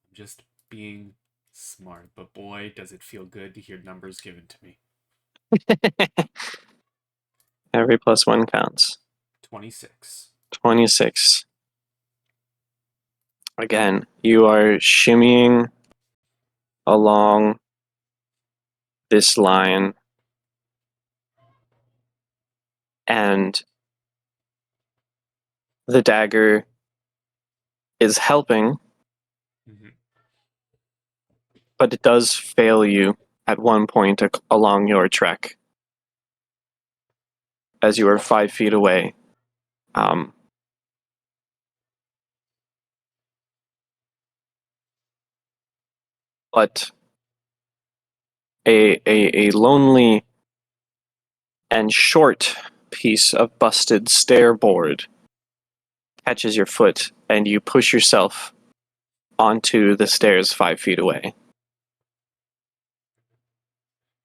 S2: I'm just being smart. But boy, does it feel good to hear numbers given to me.
S1: Every +1 counts.
S2: 26.
S1: 26. Again, you are shimmying along this line, and the dagger is helping,
S2: Mm-hmm.
S1: but it does fail you at one point along your trek as you are 5 feet away. Um, but a lonely and short piece of busted stair board catches your foot, and you push yourself onto the stairs 5 feet away.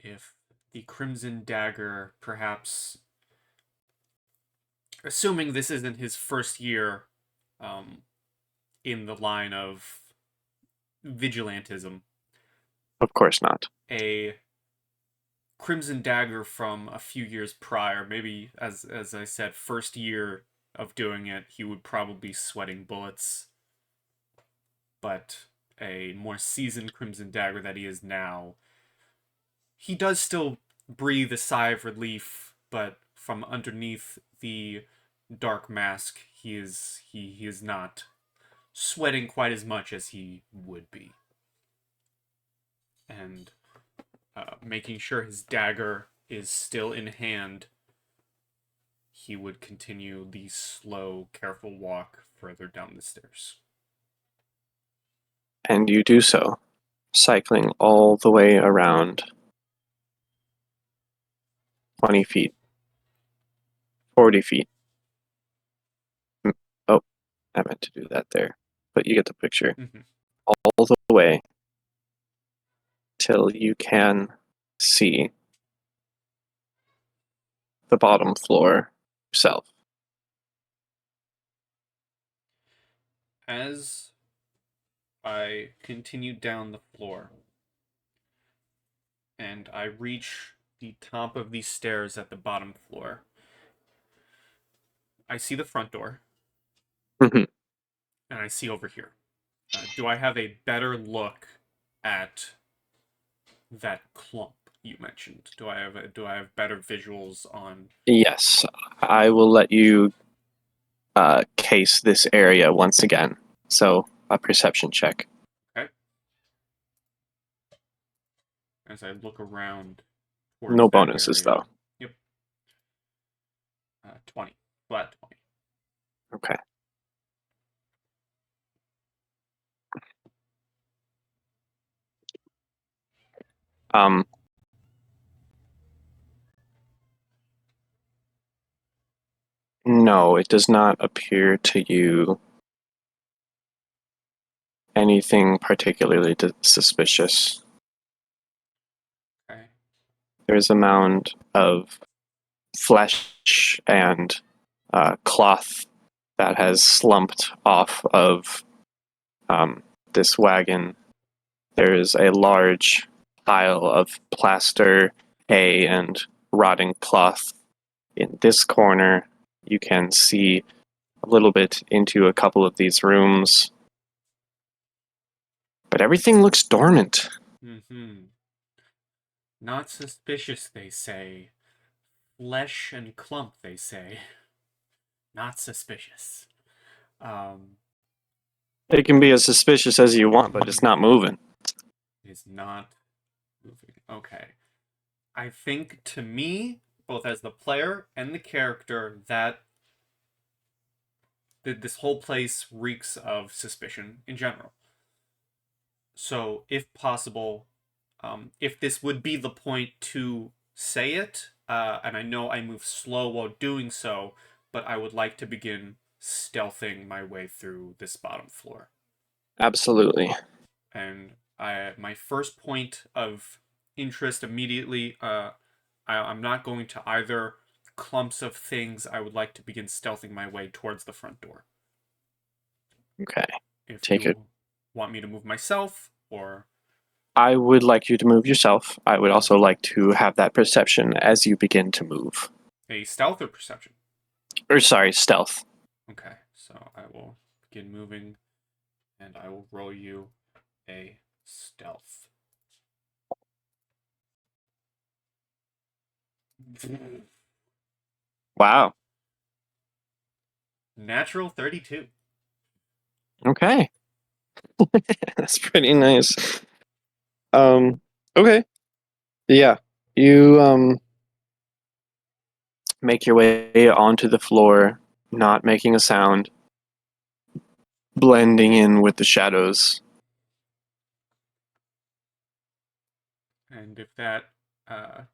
S2: If the Crimson Dagger, perhaps, assuming this isn't his first year um, in the line of vigilantism,
S1: Of course not.
S2: a Crimson Dagger from a few years prior, maybe as I said, first year of doing it, he would probably be sweating bullets. But a more seasoned Crimson Dagger that he is now, he does still breathe a sigh of relief, but from underneath the dark mask, he is not sweating quite as much as he would be. And making sure his dagger is still in hand, he would continue the slow, careful walk further down the stairs.
S1: And you do so, cycling all the way around 20 feet, 40 feet. Oh, I meant to do that there, but you get the picture.
S2: Mm-hmm.
S1: All the way till you can see the bottom floor yourself.
S2: As I continue down the floor and I reach the top of these stairs at the bottom floor, I see the front door
S1: Mhm.
S2: and I see over here. Do I have a better look at that clump you mentioned? Do I have better visuals on?
S1: Yes, I will let you case this area once again. So, a perception check.
S2: Okay. As I look around towards
S1: No
S2: that
S1: bonuses,
S2: area.
S1: though.
S2: Yep. 20. Flat 20.
S1: Okay. Um, no, it does not appear to you anything particularly suspicious.
S2: Okay.
S1: There's a mound of flesh and cloth that has slumped off of this wagon. There is a large pile of plaster, hay, and rotting cloth. In this corner, you can see a little bit into a couple of these rooms, but everything looks dormant.
S2: Mm-hmm. Not suspicious, they say. Flesh and clump, they say. Not suspicious. Um,
S1: It can be as suspicious as you want, but it's not moving.
S2: is not moving. Okay. I think to me, both as the player and the character, that this whole place reeks of suspicion in general. So, if possible, if this would be the point to say it, and I know I move slow while doing so, but I would like to begin stealthing my way through this bottom floor.
S1: Absolutely.
S2: And my first point of interest immediately, I'm not going to either clumps of things. I would like to begin stealthing my way towards the front door.
S1: Okay.
S2: If
S1: Take it.
S2: you want me to move myself, or
S1: I would like you to move yourself. I would also like to have that perception as you begin to move.
S2: a stealth or perception.
S1: Or sorry, stealth.
S2: Okay, so I will begin moving, and I will roll you a stealth.
S1: Wow.
S2: Natural 32.
S1: Okay. That's pretty nice. Okay. Yeah. You make your way onto the floor, not making a sound, blending in with the shadows.
S2: And if that,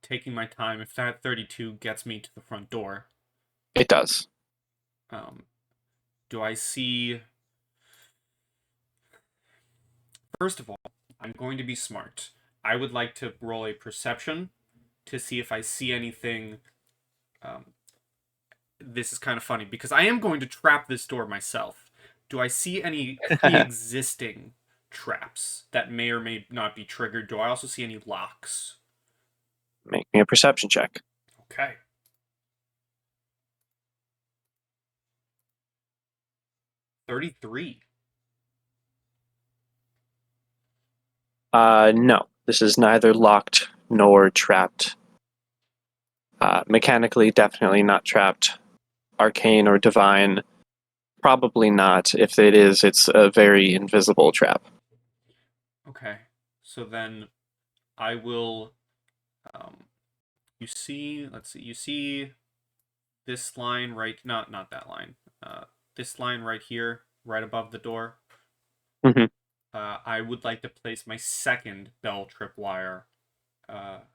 S2: taking my time, if that 32 gets me to the front door,
S1: It does.
S2: um, do I see. First of all, I'm going to be smart. I would like to roll a perception to see if I see anything. Um, this is kind of funny because I am going to trap this door myself. Do I see any pre existing traps that may or may not be triggered? Do I also see any locks?
S1: Make me a perception check.
S2: Okay. 33.
S1: No. This is neither locked nor trapped. Mechanically, definitely not trapped. Arcane or divine, probably not. If it is, it's a very invisible trap.
S2: Okay. So then I will you see, let's see. You see this line right, not that line. This line right here, right above the door.
S1: Mm-hmm.
S2: I would like to place my second bell tripwire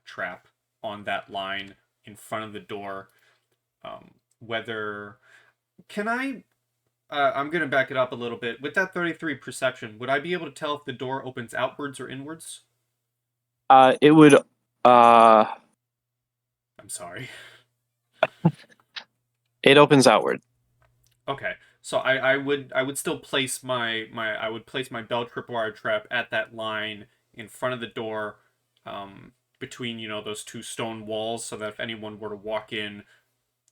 S2: trap on that line in front of the door. Whether can I? I'm gonna back it up a little bit. With that 33 perception, would I be able to tell if the door opens outwards or inwards?
S1: It would.
S2: I'm sorry.
S1: It opens outward.
S2: Okay, so I would still place I would place my bell tripwire trap at that line in front of the door, between those two stone walls, so that if anyone were to walk in,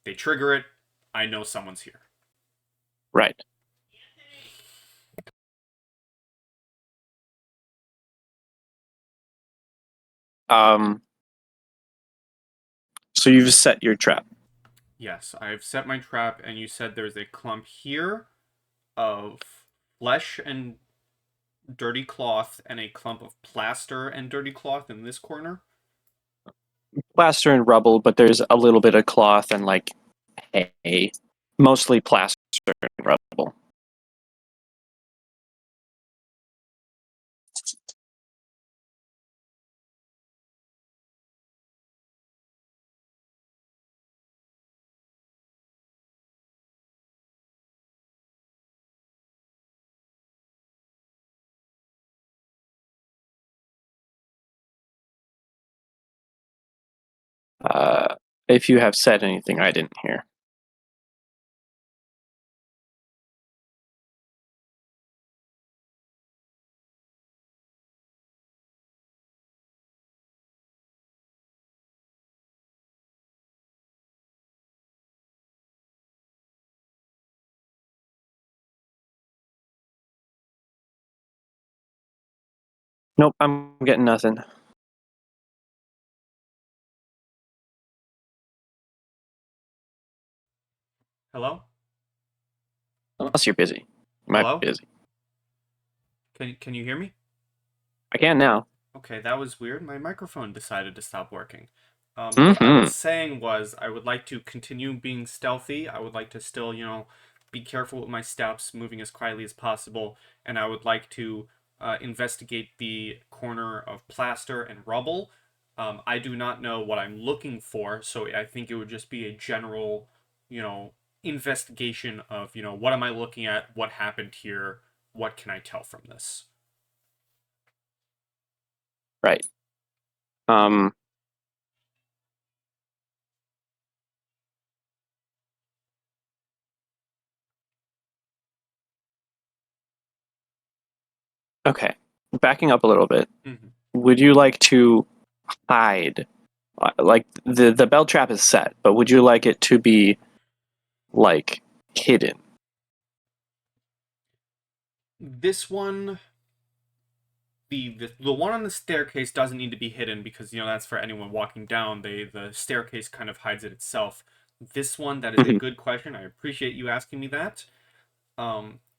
S2: they trigger it. I know someone's here.
S1: Right. Um. So you've set your trap.
S2: Yes, I've set my trap, and you said there's a clump here of flesh and dirty cloth, and a clump of plaster and dirty cloth in this corner.
S1: Plaster and rubble, but there's a little bit of cloth and like hay. Mostly plaster and rubble. If you have said anything I didn't hear. Nope, I'm getting nothing.
S2: Hello?
S1: Unless you're busy. You might
S2: Hello?
S1: be busy.
S2: Can you hear me?
S1: I can now.
S2: Okay, that was weird. My microphone decided to stop working. What I
S1: Mm-hmm.
S2: was saying was I would like to continue being stealthy. I would like to still, be careful with my steps, moving as quietly as possible, and I would like to investigate the corner of plaster and rubble. I do not know what I'm looking for, so I think it would just be a general, you know, investigation of, what am I looking at? What happened here? What can I tell from this?
S1: Right. Um, okay. Backing up a little bit.
S2: Mm-hmm.
S1: Would you like to hide? Like the bell trap is set, but would you like it to be like hidden?
S2: This one, the one on the staircase doesn't need to be hidden because that's for anyone walking down. The staircase kind of hides it itself. This one, that is a
S1: Mhm.
S2: good question. I appreciate you asking me that.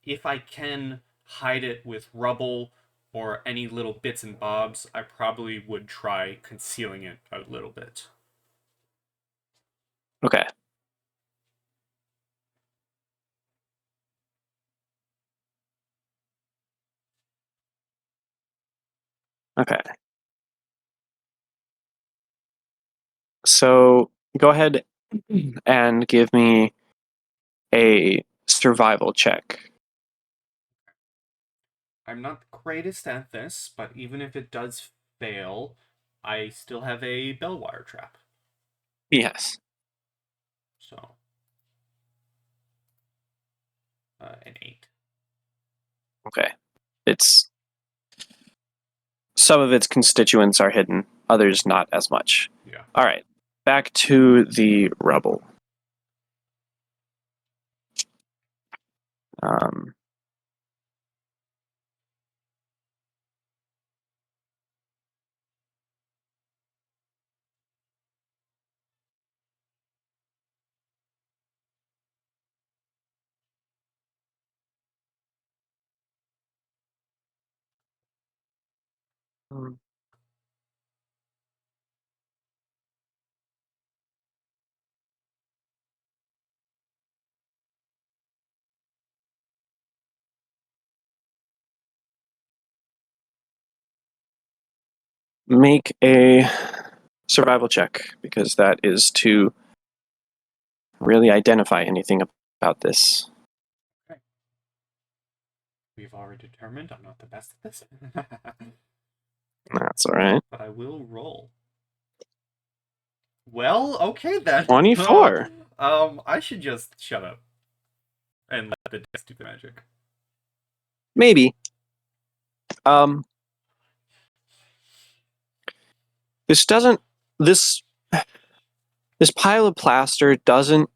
S2: If I can hide it with rubble or any little bits and bobs, I probably would try concealing it a little bit.
S1: Okay. Okay. So go ahead and give me a survival check.
S2: I'm not the greatest at this, but even if it does fail, I still have a bell wire trap.
S1: Yes.
S2: So, an 8.
S1: Okay. It's some of its constituents are hidden, others not as much.
S2: Yeah.
S1: All right. Back to the rubble. Um, Make a survival check, because that is to really identify anything about this.
S2: Okay. We've already determined I'm not the best at this.
S1: That's all right.
S2: But I will roll. Well, okay then.
S1: 24.
S2: I should just shut up and let the dice do the magic.
S1: Maybe. This doesn't. This pile of plaster doesn't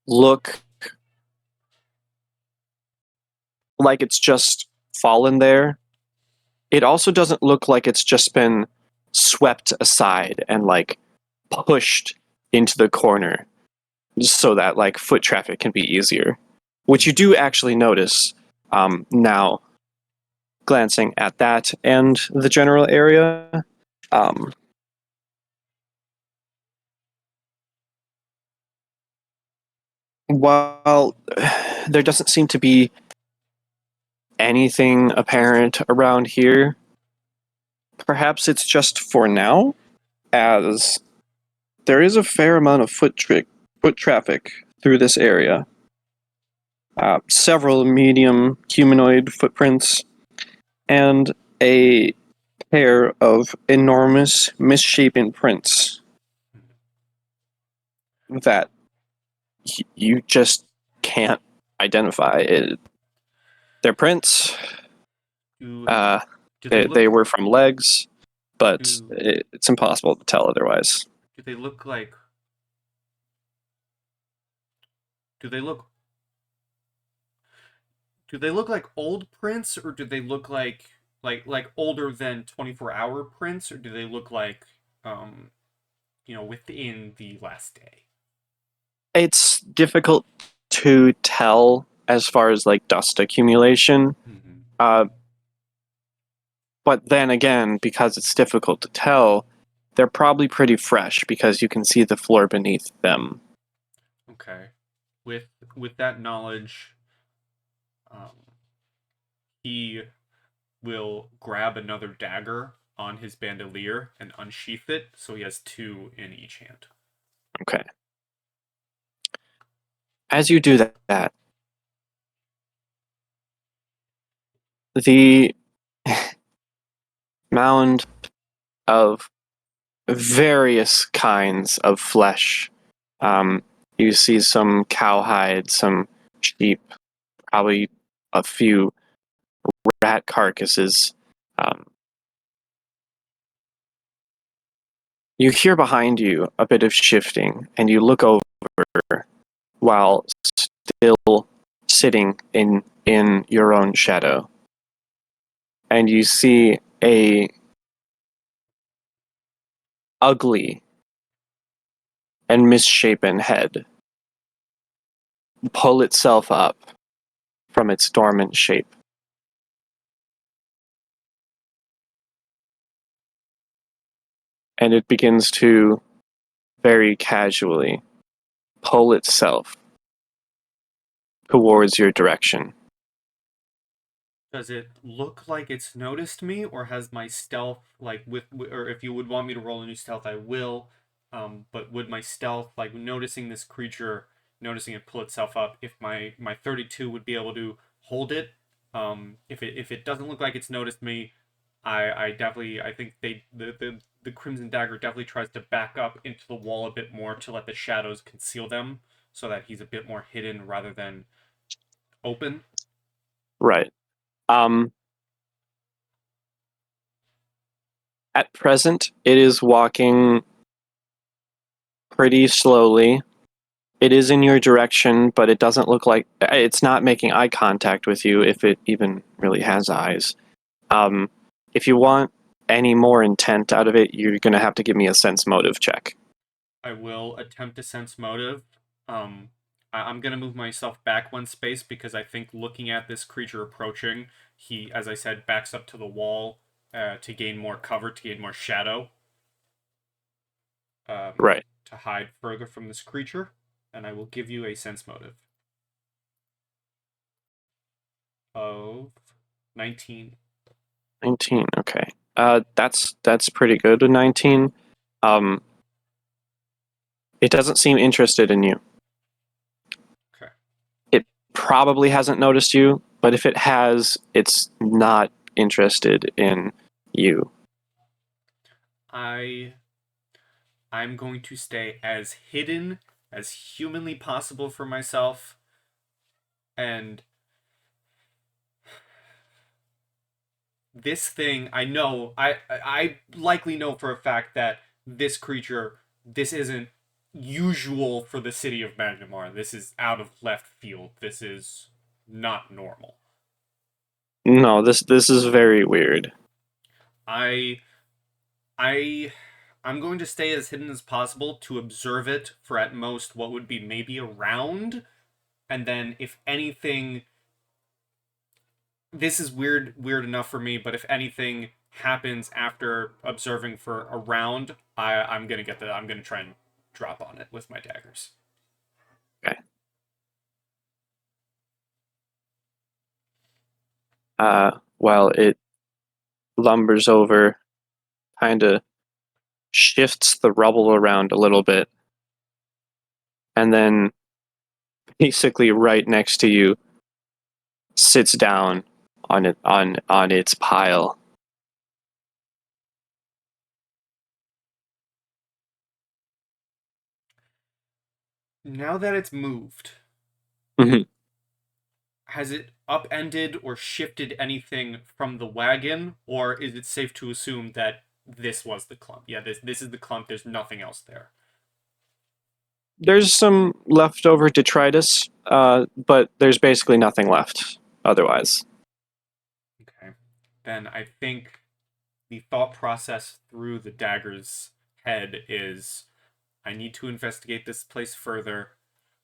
S1: look like it's just fallen there. It also doesn't look like it's just been swept aside and like pushed into the corner so that like foot traffic can be easier. Which you do actually notice now, glancing at that and the general area. While there doesn't seem to be anything apparent around here, perhaps it's just for now, as there is a fair amount of foot traffic through this area. Several medium humanoid footprints, and a pair of enormous misshapen prints that you just can't identify. They're prints.
S2: Do they look?
S1: They were from legs, but
S2: Do,
S1: it's impossible to tell otherwise.
S2: do they look like? Do they look? Do they look like old prints, or do they look like older than 24-hour prints, or do they look like within the last day?
S1: It's difficult to tell as far as like dust accumulation.
S2: Mm-hmm.
S1: But then again, because it's difficult to tell, they're probably pretty fresh because you can see the floor beneath them.
S2: Okay. With that knowledge, um, he will grab another dagger on his bandolier and unsheath it, so he has two in each hand.
S1: Okay. As you do that, the mound of various kinds of flesh. You see some cowhide, some sheep, probably a few rat carcasses. You hear behind you a bit of shifting, and you look over while still sitting in your own shadow. And you see a ugly and misshapen head pull itself up from its dormant shape. And it begins to very casually pull itself towards your direction.
S2: Does it look like it's noticed me, or has my stealth, like or if you would want me to roll a new stealth, I will. But would my stealth, like noticing this creature, noticing it pull itself up, if my 32 would be able to hold it? If it doesn't look like it's noticed me, I think the Crimson Dagger definitely tries to back up into the wall a bit more to let the shadows conceal them, so that he's a bit more hidden rather than open.
S1: Right. At present, it is walking pretty slowly. It is in your direction, but it doesn't look like it's not making eye contact with you, if it even really has eyes. If you want any more intent out of it, you're going to have to give me a sense motive check.
S2: I will attempt to sense motive. I'm gonna move myself back one space because I think looking at this creature approaching, he, as I said, backs up to the wall. to gain more cover, to gain more shadow,
S1: Right.
S2: to hide further from this creature, and I will give you a sense motive of 19.
S1: 19. Okay. That's pretty good. A 19. Um, it doesn't seem interested in you.
S2: Okay.
S1: It probably hasn't noticed you, but if it has, it's not interested in you.
S2: I'm going to stay as hidden as humanly possible for myself, and this thing, I likely know for a fact that this creature, this isn't usual for the city of Magnimar. This is out of left field. This is not normal.
S1: No, this is very weird.
S2: I I I'm going to stay as hidden as possible to observe it for at most what would be maybe a round, and then if anything, this is weird enough for me, but if anything happens after observing for a round, I'm gonna try and drop on it with my daggers.
S1: Okay. Well, it lumbers over, kind of shifts the rubble around a little bit, and then basically right next to you sits down on its pile.
S2: Now that it's moved,
S1: Mhm.
S2: has it upended or shifted anything from the wagon, or is it safe to assume that this was the clump? Yeah, this is the clump. There's nothing else there.
S1: There's some leftover detritus, but there's basically nothing left otherwise.
S2: Okay. Then I think the thought process through the dagger's head is I need to investigate this place further.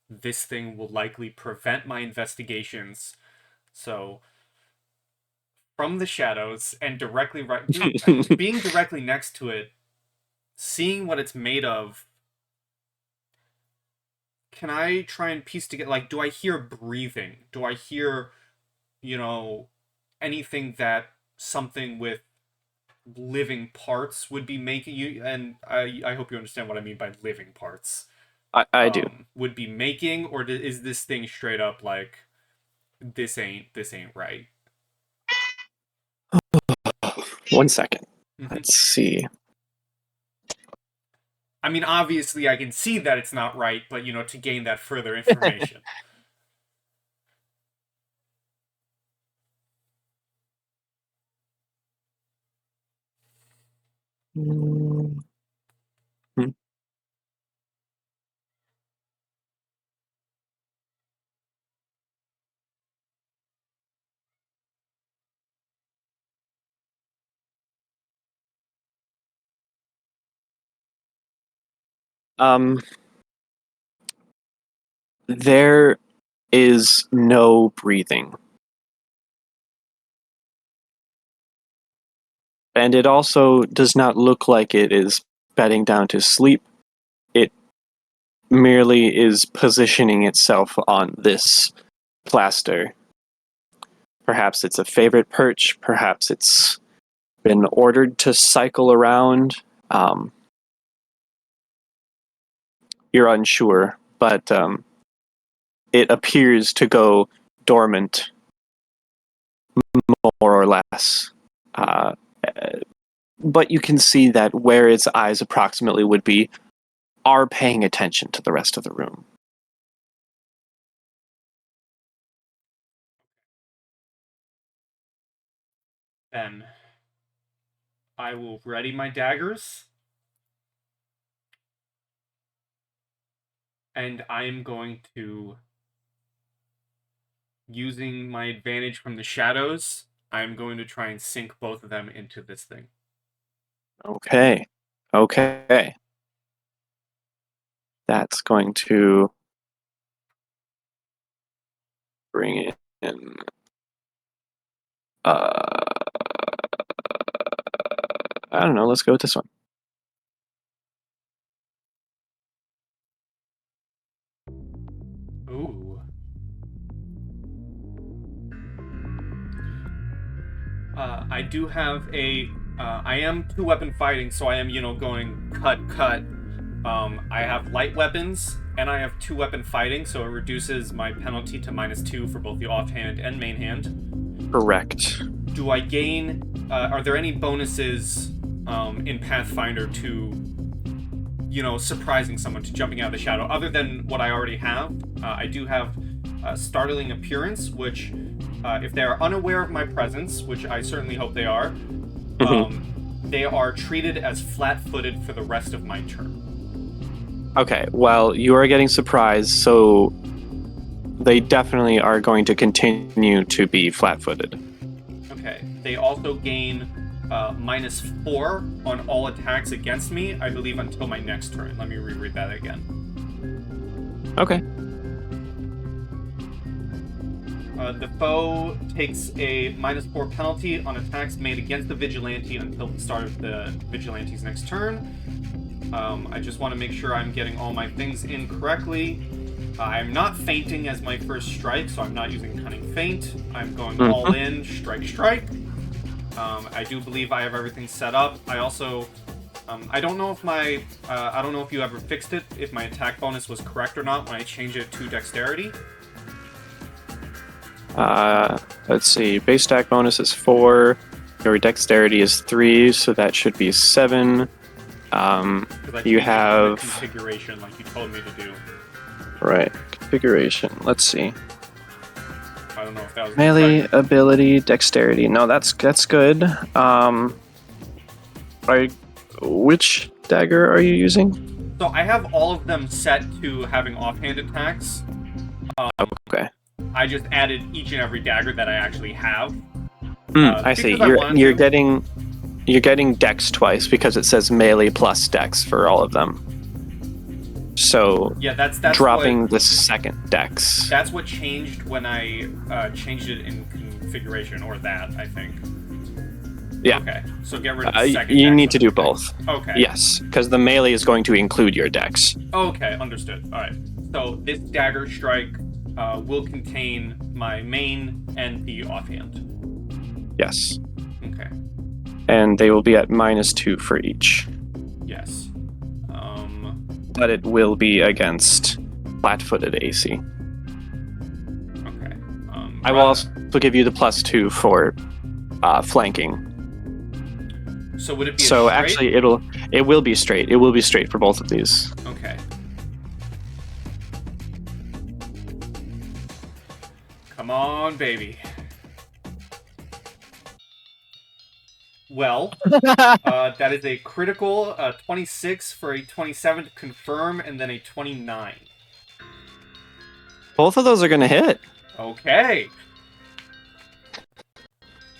S2: This thing will likely prevent my investigations. So, from the shadows and directly right, being directly next to it, seeing what it's made of, can I try and piece together? Like, do I hear breathing? Do I hear, you know, anything that something with living parts would be making you? And I hope you understand what I mean by living parts.
S1: I do.
S2: Would be making, or is this thing straight up like this ain't right?
S1: 1 second.
S2: Mm-hmm.
S1: Let's see.
S2: I mean, obviously, I can see that it's not right, but to gain that further information.
S1: Mm, Um, there is no breathing. And it also does not look like it is bedding down to sleep. It merely is positioning itself on this plaster. Perhaps it's a favorite perch, perhaps it's been ordered to cycle around. Um, you're unsure, but it appears to go dormant, more or less. Uh, but you can see that where its eyes approximately would be are paying attention to the rest of the room.
S2: Then I will ready my daggers, and I am going to, using my advantage from the shadows, I'm going to try and sink both of them into this thing.
S1: Okay. Okay. That's going to bring it in. don't know. Let's go with this one.
S2: Ooh. I do have a. I am 2-weapon fighting, so I am, going cut. I have light weapons, and I have 2-weapon fighting, so it reduces my penalty to -2 for both the offhand and main hand.
S1: Correct.
S2: Do I gain? Are there any bonuses in Pathfinder to, surprising someone, to jumping out of the shadow, other than what I already have? I do have startling appearance, which, if they are unaware of my presence, which I certainly hope they are, they are treated as flat-footed for the rest of my turn.
S1: Okay, well, you are getting surprised, so they definitely are going to continue to be flat-footed.
S2: Okay. They also gain -4 on all attacks against me, I believe, until my next turn. Let me reread that again.
S1: Okay.
S2: The foe takes a -4 penalty on attacks made against the vigilante until the start of the vigilante's next turn. I just want to make sure I'm getting all my things in correctly. I'm not fainting as my first strike, so I'm not using Cunning Feint. I'm going all in, strike. I do believe I have everything set up. I also, I don't know if I don't know if you ever fixed it, if my attack bonus was correct or not when I changed it to Dexterity.
S1: Let's see. Base stack bonus is 4. Your Dexterity is 3, so that should be 7. You have
S2: configuration like you told me to do.
S1: Right. Configuration. Let's see.
S2: I don't know if that was
S1: Melee,
S2: correct.
S1: ability, dexterity. No, that's good. Which dagger are you using?
S2: So I have all of them set to having offhand attacks.
S1: Okay.
S2: I just added each and every dagger that I actually have.
S1: I see. You're getting dex twice because it says melee plus dex for all of them. So
S2: yeah, that's
S1: dropping the second dex.
S2: That's what changed when I changed it in configuration, or that, I think.
S1: Yeah.
S2: Okay, so get rid of the second
S1: you
S2: dex
S1: need to do both.
S2: Okay.
S1: Yes, because the melee is going to include your dex.
S2: Okay, understood. Alright. So this dagger strike will contain my main and the offhand.
S1: Yes.
S2: Okay.
S1: And they will be at -2 for each.
S2: Yes.
S1: But it will be against flat-footed AC.
S2: Okay.
S1: I will also give you the +2 for flanking.
S2: So would it be
S1: So
S2: straight?
S1: actually, it will be straight. It will be straight for both of these.
S2: Okay. Come on, baby. Well, that is a critical 26 for a 27 to confirm, and then a 29.
S1: Both of those are going to hit.
S2: Okay.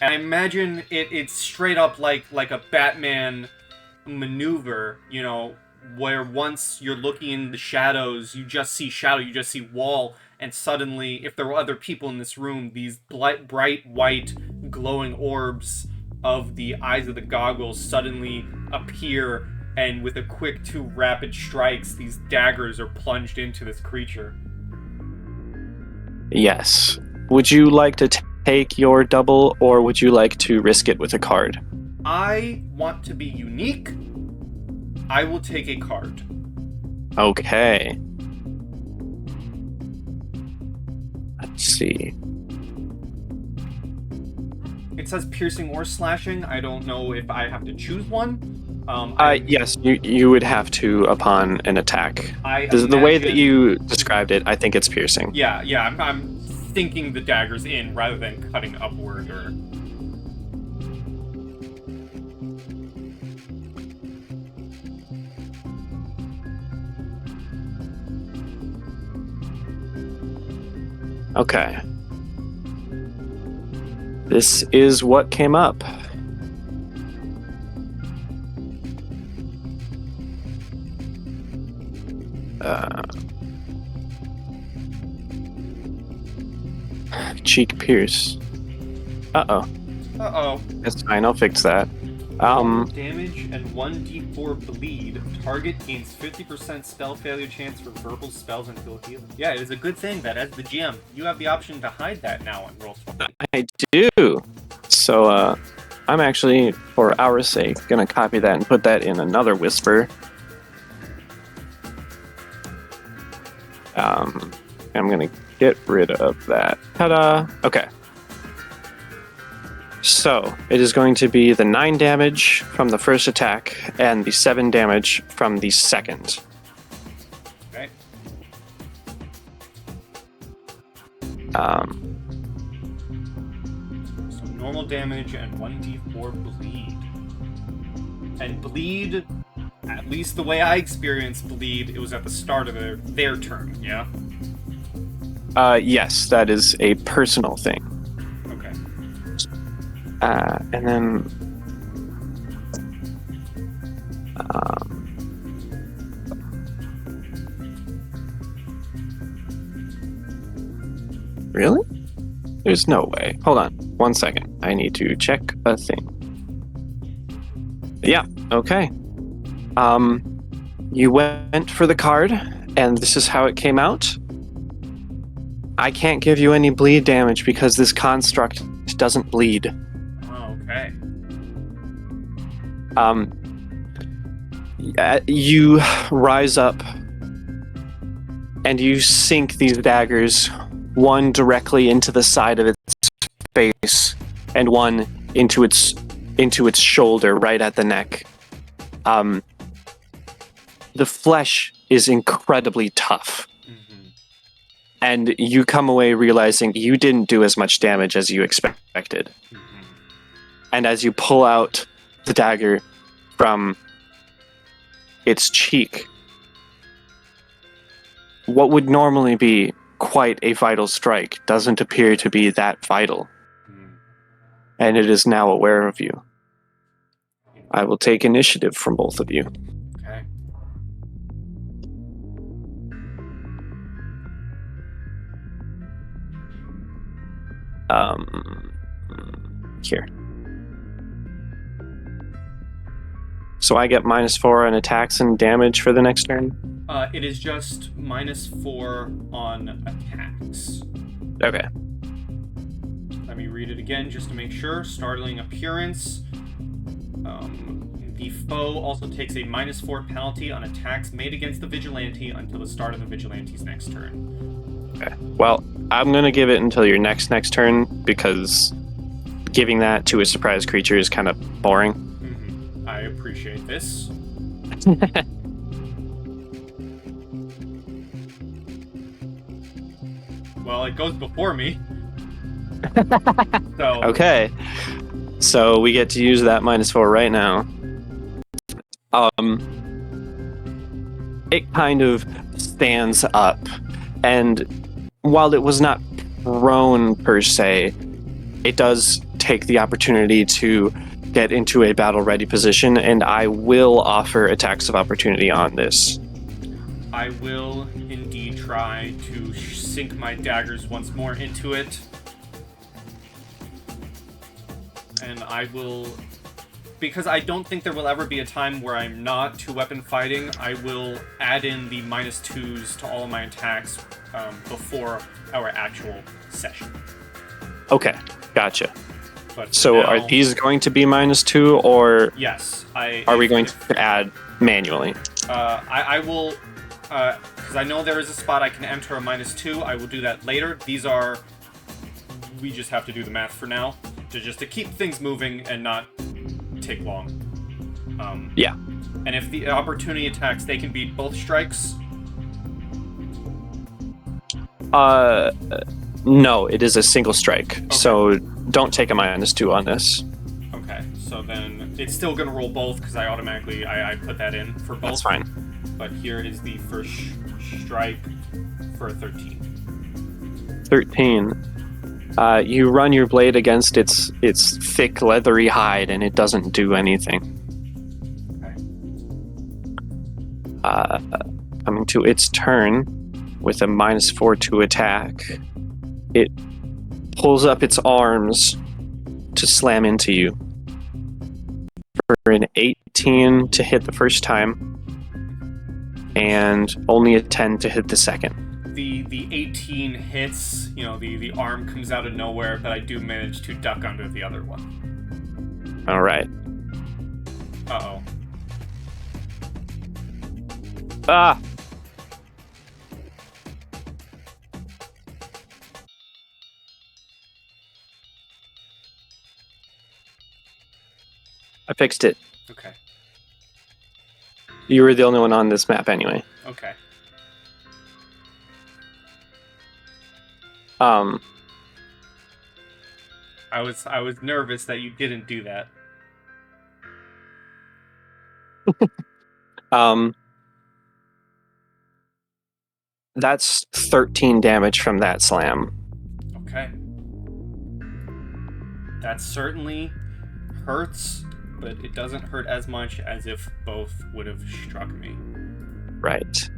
S2: And I imagine it's straight up like a Batman maneuver, where once you're looking in the shadows, you just see shadow, you just see wall, and suddenly, if there were other people in this room, these bright white glowing orbs of the eyes of the goggles suddenly appear, and with a quick 2 rapid strikes, these daggers are plunged into this creature.
S1: Yes. Would you like to take your double, or would you like to risk it with a card?
S2: I want to be unique. I will take a card.
S1: Okay. Let's see.
S2: It says piercing or slashing. I don't know if I have to choose one.
S1: Yes, you would have to upon an attack. The way that you described it, I think it's piercing.
S2: Yeah, I'm thinking the dagger's in rather than cutting upward or...
S1: Okay. This is what came up. Cheek pierce. Uh-oh.
S2: Uh-oh.
S1: That's fine, I'll fix that.
S2: Damage and 1d4 bleed. Target gains 50% spell failure chance for verbal spells until healing. Yeah, it is a good thing that as the GM, you have the option to hide that now on Roll20.
S1: I do. So, I'm actually, for our sake, gonna copy that and put that in another whisper. I'm gonna get rid of that. Ta-da! Okay. So, it is going to be the 9 damage from the first attack and the 7 damage from the second.
S2: Okay. So normal damage and 1d4 bleed. And bleed, at least the way I experienced bleed, it was at the start of their turn, yeah?
S1: Yes, that is a personal thing.
S2: Okay.
S1: And then... really? There's no way. Hold on. 1 second. I need to check a thing. Yeah, okay. You went for the card, and this is how it came out. I can't give you any bleed damage because this construct doesn't bleed.
S2: Oh, okay.
S1: You rise up and you sink these daggers, one directly into the side of its face and one into its shoulder right at the neck. The flesh is incredibly tough.
S2: Mm-hmm.
S1: And you come away realizing you didn't do as much damage as you expected.
S2: Mm-hmm.
S1: And as you pull out the dagger from its cheek, what would normally be quite a vital strike doesn't appear to be that vital.
S2: Mm-hmm.
S1: And it is now aware of you. I will take initiative from both of you.
S2: Okay.
S1: Here. So I get -4 on attacks and damage for the next turn?
S2: It is just -4 on attacks.
S1: Okay.
S2: Let me read it again just to make sure. Startling appearance. The foe also takes a -4 penalty on attacks made against the vigilante until the start of the vigilante's next turn.
S1: Okay. Well, I'm going to give it until your next turn, because giving that to a surprise creature is kind of boring.
S2: Mm-hmm. I appreciate this. Well, it goes before me. So
S1: Okay. So we get to use that -4 right now. It kind of stands up, and while it was not prone per se, it does take the opportunity to get into a battle-ready position, and I will offer attacks of opportunity on this.
S2: I will indeed try to sink my daggers once more into it. And I will, because I don't think there will ever be a time where I'm not two-weapon fighting, I will add in the -2s to all of my attacks before our actual session.
S1: Okay, gotcha.
S2: But
S1: So
S2: now,
S1: are these going to be -2, or
S2: yes,
S1: are we going to add manually?
S2: I will, because I know there is a spot I can enter a -2. I will do that later. These are, we just have to do the math for now, to keep things moving and not take long.
S1: Yeah.
S2: And if the opportunity attacks, they can beat both strikes.
S1: No, it is a single strike.
S2: Okay.
S1: So don't take a -2 on this.
S2: Okay, so then it's still gonna roll both because I automatically I put that in for both.
S1: That's fine.
S2: But here is the first strike for a 13.
S1: 13. You run your blade against its thick, leathery hide, and it doesn't do anything.
S2: Okay.
S1: Coming to its turn, with a -4 to attack, it pulls up its arms to slam into you for an 18 to hit the first time, and only a 10 to hit the second.
S2: The 18 hits, the arm comes out of nowhere, but I do manage to duck under the other one.
S1: All right.
S2: Uh-oh.
S1: Ah! I fixed it.
S2: Okay.
S1: You were the only one on this map anyway.
S2: Okay. I was nervous that you didn't do that.
S1: That's 13 damage from that slam.
S2: Okay. That certainly hurts, but it doesn't hurt as much as if both would have struck me.
S1: Right.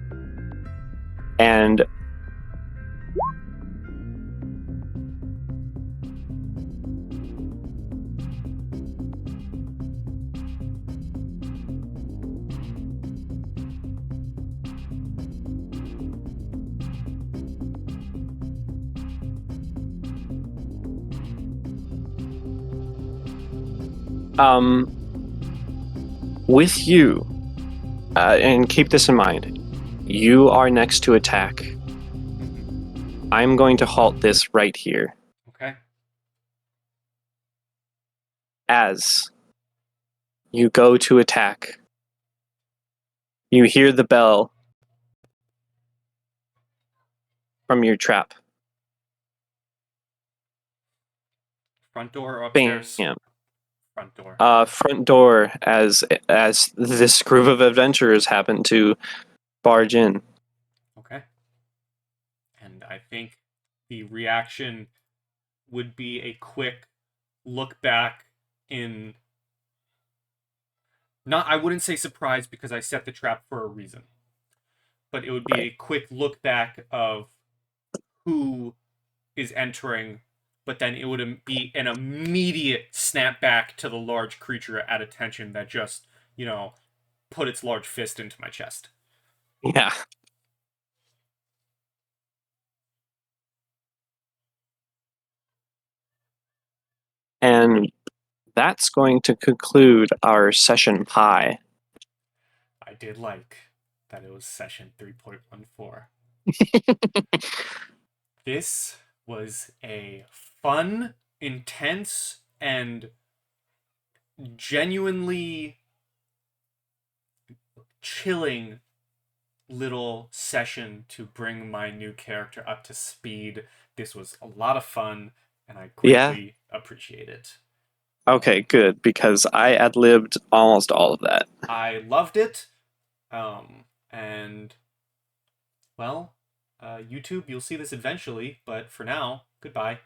S1: And with you, and keep this in mind, you are next to attack. I'm going to halt this right here.
S2: Okay.
S1: As you go to attack, you hear the bell from your trap.
S2: Front door or upstairs?
S1: Bam.
S2: Front door.
S1: Front door, as this group of adventurers happen to barge in.
S2: Okay. And I think the reaction would be a quick look back in... I wouldn't say surprise because I set the trap for a reason. But it would be a quick look back of who is entering, but then it would be an immediate snap back to the large creature at attention that just, put its large fist into my chest.
S1: Yeah. And that's going to conclude our session high.
S2: I did like that it was session 3.14. This was a fun, intense, and genuinely chilling little session to bring my new character up to speed. This was a lot of fun, and I greatly appreciate it.
S1: Okay, good, because I ad-libbed almost all of that.
S2: I loved it. And, well, YouTube, you'll see this eventually, but for now, goodbye.